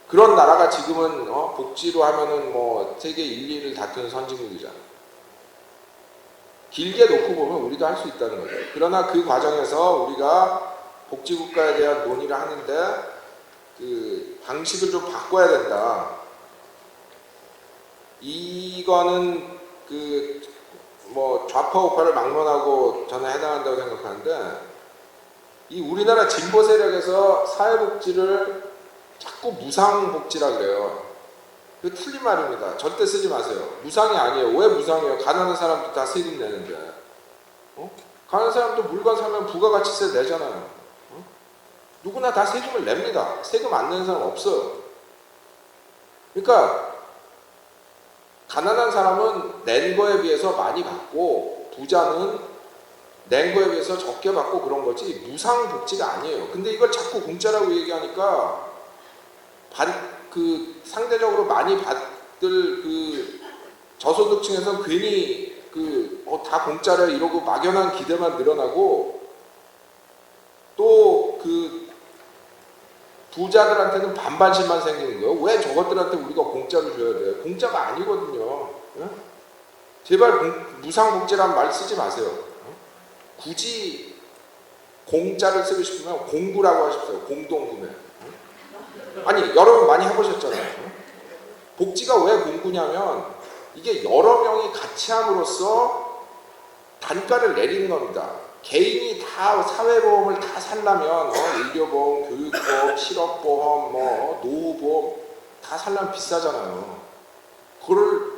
그런 나라가 지금은 복지로 하면은 뭐 세계 1, 2를 다투는 선진국이잖아요. 길게 놓고 보면 우리도 할 수 있다는 거죠. 그러나 그 과정에서 우리가 복지국가에 대한 논의를 하는데 그 방식을 좀 바꿔야 된다. 이거는 그 뭐 좌파 우파를 막론하고 저는 해당한다고 생각하는데, 이 우리나라 진보 세력에서 사회복지를 자꾸 무상복지라 그래요. 그 틀린 말입니다. 절대 쓰지 마세요. 무상이 아니에요. 왜 무상이에요? 가난한 사람도 다 세금 내는데. 가난한 사람도 물건 사면 부가가치세 내잖아요. 누구나 다 세금을 냅니다. 세금 안 내는 사람 없어요. 그러니까 가난한 사람은 낸 거에 비해서 많이 받고, 부자는 낸 거에 비해서 적게 받고 그런 거지 무상복지가 아니에요. 근데 이걸 자꾸 공짜라고 얘기하니까 그 상대적으로 많이 받을 그 저소득층에서 괜히 다 공짜래 이러고 막연한 기대만 늘어나고, 또 그 부자들한테는 반반씩만 생기는 거예요. 왜 저것들한테 우리가 공짜로 줘야 돼? 공짜가 아니거든요. 제발 무상복지란 말 쓰지 마세요. 굳이 공짜를 쓰고 싶으면 공구라고 하십시오. 공동구매. 아니, 여러분 많이 해보셨잖아요. 복지가 왜 공구냐면 이게 여러 명이 같이 함으로써 단가를 내리는 겁니다. 개인이 다 사회보험을 다 살려면 의료보험, 교육보험, 실업보험, 노후보험 다 살려면 비싸잖아요. 그거를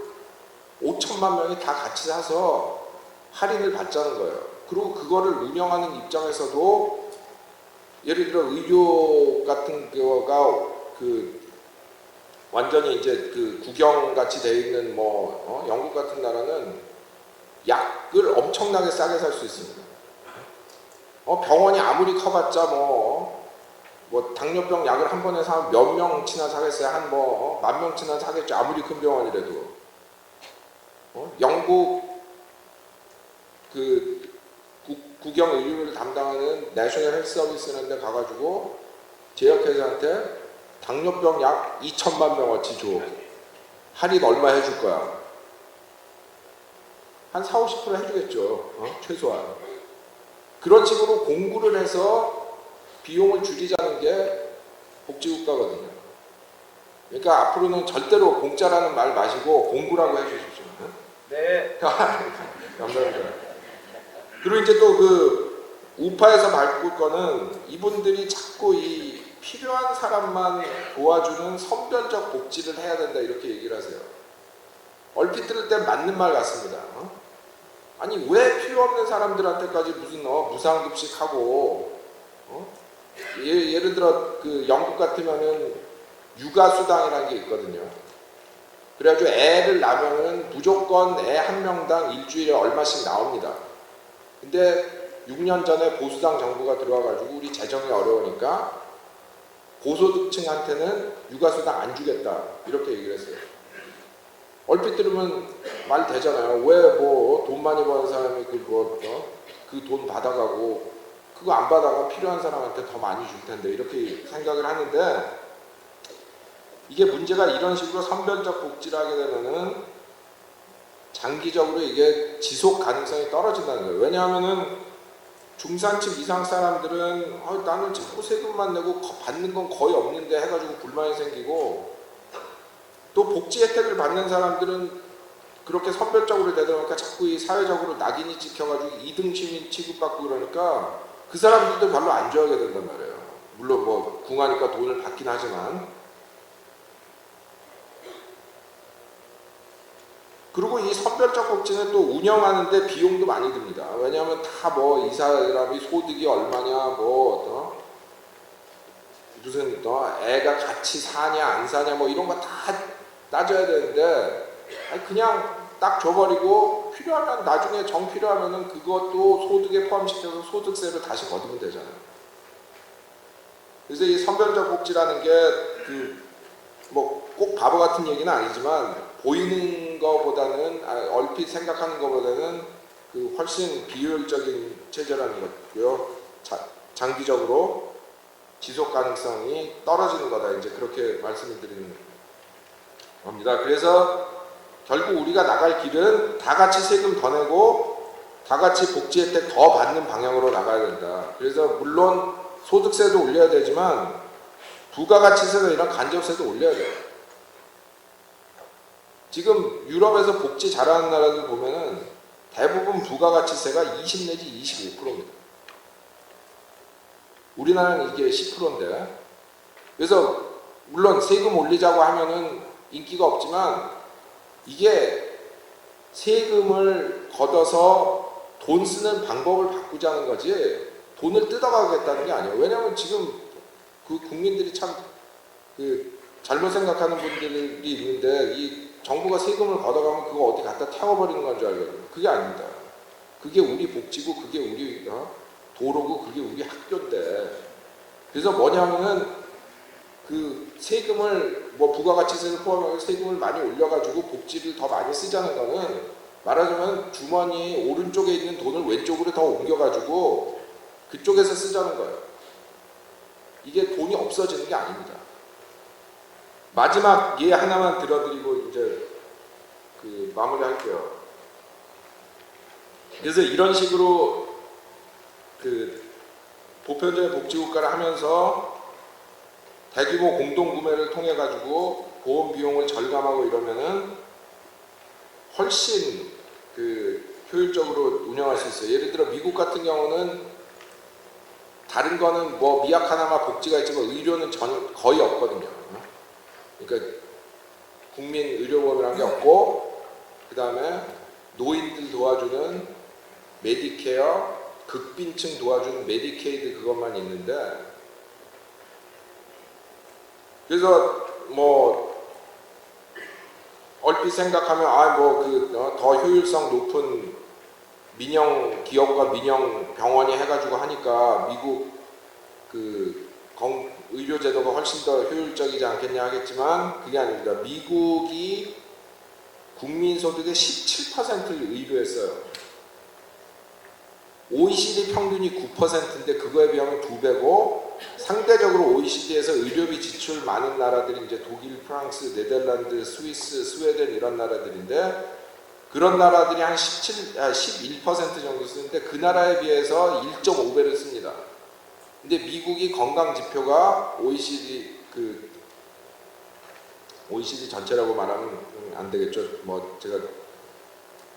5천만 명이 다 같이 사서 할인을 받자는 거예요. 그리고 그거를 운영하는 입장에서도 예를 들어 의료 같은 거가 완전히 이제 국영같이 돼 있는 영국 같은 나라는 약을 엄청나게 싸게 살 수 있습니다. 병원이 아무리 커봤자 당뇨병 약을 한 번에 사면 몇 명치나 사겠어요? 한 10,000명치나 사겠죠. 아무리 큰 병원이라도. 영국 국영 의료를 담당하는 내셔널 헬스 서비스라는 데 가가지고 제약회사한테 당뇨병 약 2천만 명어치 줘. 할인 얼마 해줄 거야? 한 40-50% 해주겠죠. 최소한. 그런 식으로 공구를 해서 비용을 줄이자는 게 복지국가거든요. 그러니까 앞으로는 절대로 공짜라는 말 마시고 공구라고 해주십시오. 네. 감사합니다. 그리고 이제 또 우파에서 바꿀 거는 이분들이 자꾸 이 필요한 사람만 도와주는 선별적 복지를 해야 된다 이렇게 얘기를 하세요. 얼핏 들을 때 맞는 말 같습니다. 아니 왜 필요 없는 사람들한테까지 무슨 무상급식하고 예를 들어 영국 같으면은 육아수당이라는 게 있거든요. 그래가지고 애를 낳으면은 무조건 애 한 명당 일주일에 얼마씩 나옵니다. 근데 6년 전에 보수당 정부가 들어와가지고 우리 재정이 어려우니까 고소득층한테는 육아수당 안 주겠다 이렇게 얘기를 했어요. 얼핏 들으면 말 되잖아요. 왜 돈 많이 버는 사람이 그 돈 받아가고 그거 안 받아가 필요한 사람한테 더 많이 줄 텐데 이렇게 생각을 하는데, 이게 문제가 이런 식으로 선별적 복지를 하게 되면은 장기적으로 이게 지속 가능성이 떨어진다는 거예요. 왜냐하면은 중산층 이상 사람들은 나는 자꾸 세금만 내고 받는 건 거의 없는데 해가지고 불만이 생기고, 또 복지 혜택을 받는 사람들은 그렇게 선별적으로 되다 보니까 자꾸 이 사회적으로 낙인이 찍혀가지고 2등 시민 취급받고 그러니까 그 사람들도 별로 안 좋아하게 된단 말이에요. 물론 뭐 궁하니까 돈을 받긴 하지만. 그리고 이 선별적 복지는 또 운영하는데 비용도 많이 듭니다. 왜냐하면 다 뭐 이 사람이 소득이 얼마냐, 뭐 무슨 애가 같이 사냐 안 사냐 뭐 이런 거 다 따져야 되는데, 그냥 딱 줘버리고 필요하면 나중에 정 필요하면은 그것도 소득에 포함시켜서 소득세로 다시 걷으면 되잖아요. 그래서 이 선별적 복지라는 게 뭐 꼭 바보 같은 얘기는 아니지만 보이는 거보다는 얼핏 생각하는 거보다는 훨씬 비효율적인 체제라는 거고요. 장기적으로 지속 가능성이 떨어지는 거다, 이제 그렇게 말씀을 드리는 겁니다. 그래서 결국 우리가 나갈 길은 다 같이 세금 더 내고 다 같이 복지 혜택 더 받는 방향으로 나가야 된다. 그래서 물론 소득세도 올려야 되지만 부가가치세나 이런 간접세도 올려야 돼요. 지금 유럽에서 복지 잘하는 나라들 보면은 대부분 부가가치세가 20 내지 25%입니다. 우리나라는 이게 10%인데, 그래서 물론 세금 올리자고 하면은 인기가 없지만 이게 세금을 걷어서 돈 쓰는 방법을 바꾸자는 거지 돈을 뜯어가겠다는 게 아니에요. 왜냐하면 지금 국민들이 참 잘못 생각하는 분들이 있는데, 이 정부가 세금을 걷어가면 그거 어디 갖다 태워버리는 건 줄 알거든요. 그게 아닙니다. 그게 우리 복지고 그게 우리 도로고 그게 우리 학교인데, 그래서 뭐냐면은 세금을 뭐 부가가치세를 포함해서 세금을 많이 올려가지고 복지를 더 많이 쓰자는 거는 말하자면 주머니 오른쪽에 있는 돈을 왼쪽으로 더 옮겨가지고 그쪽에서 쓰자는 거예요. 이게 돈이 없어지는 게 아닙니다. 마지막 예 하나만 들어드리고 이제 마무리할게요. 그래서 이런 식으로 보편적인 복지국가를 하면서 대규모 공동구매를 통해 가지고 보험 비용을 절감하고 이러면은 훨씬 효율적으로 운영할 수 있어요. 예를 들어 미국 같은 경우는 다른 거는 뭐 미약 하나만 복지가 있지만 의료는 거의 없거든요. 그러니까 국민 의료보험이라는 게 없고, 그 다음에 노인들 도와주는 메디케어, 극빈층 도와주는 메디케이드 그것만 있는데, 그래서 뭐 얼핏 생각하면 더 효율성 높은 민영 기업과 민영 병원이 해가지고 하니까 미국 의료 제도가 훨씬 더 효율적이지 않겠냐 하겠지만 그게 아닙니다. 미국이 국민 소득의 17%를 의료에 써요. OECD 평균이 9%인데 그거에 비하면 2배고, 상대적으로 OECD에서 의료비 지출 많은 나라들이 이제 독일, 프랑스, 네덜란드, 스위스, 스웨덴 이런 나라들인데, 그런 나라들이 한 11% 정도 쓰는데 그 나라에 비해서 1.5배를 씁니다. 근데 미국이 건강 지표가 OECD 전체라고 말하면 안 되겠죠. 뭐 제가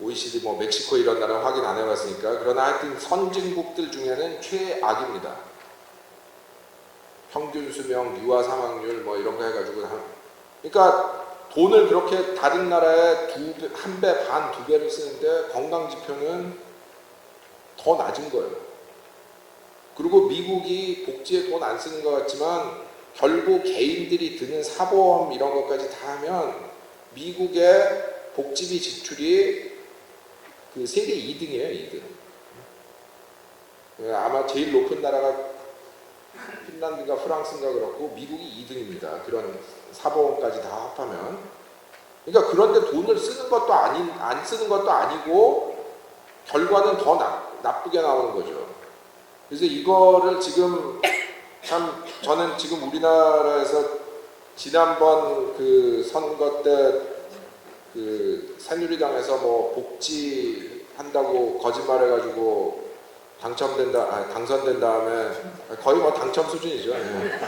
OECD 뭐 멕시코 이런 나라 확인 안 해봤으니까. 그러나 하여튼 선진국들 중에는 최악입니다. 평균 수명, 유아 사망률 뭐 이런 거 해가지고 그러니까 돈을 그렇게 다른 나라에 1배 반, 2배를 쓰는데 건강 지표는 더 낮은 거예요. 그리고 미국이 복지에 돈 안 쓰는 것 같지만 결국 개인들이 드는 사보험 이런 것까지 다 하면 미국의 복지비 지출이 세계 2등이에요, 2등. 아마 제일 높은 나라가 핀란드인가 프랑스인가 그렇고 미국이 2등입니다. 그런 사보험까지 다 합하면. 그러니까 그런데 돈을 쓰는 것도 안 쓰는 것도 아니고 결과는 더 나쁘게 나오는 거죠. 그래서 이거를 지금 참 저는 지금 우리나라에서 지난번 선거 때 새누리당에서 뭐 복지 한다고 거짓말해가지고 당선된 다음에 거의 뭐 당첨 수준이죠. 예.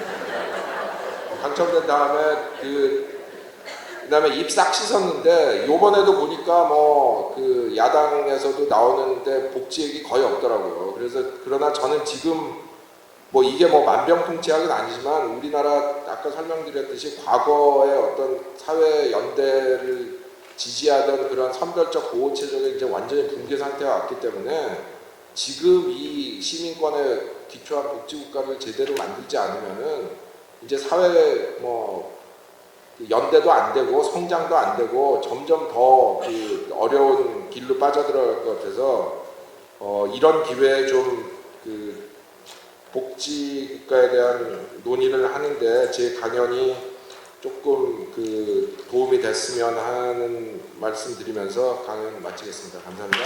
당첨된 다음에 그다음에 입 싹 씻었는데 요번에도 보니까 뭐 그 야당에서도 나오는데 복지액이 거의 없더라고요. 그래서 그러나 저는 지금 뭐 이게 뭐 만병통치약은 아니지만 우리나라 아까 설명드렸듯이 과거의 어떤 사회 연대를 지지하던 그런 선별적 보호 체제가 이제 완전히 붕괴 상태가 왔기 때문에 지금 이 시민권에 기초한 복지국가를 제대로 만들지 않으면은 이제 사회 뭐 연대도 안 되고 성장도 안 되고 점점 더 그 어려운 길로 빠져들어갈 것 같아서 이런 기회에 좀 그 복지 국가에 대한 논의를 하는데 제 강연이 조금 그 도움이 됐으면 하는 말씀드리면서 강연 마치겠습니다. 감사합니다.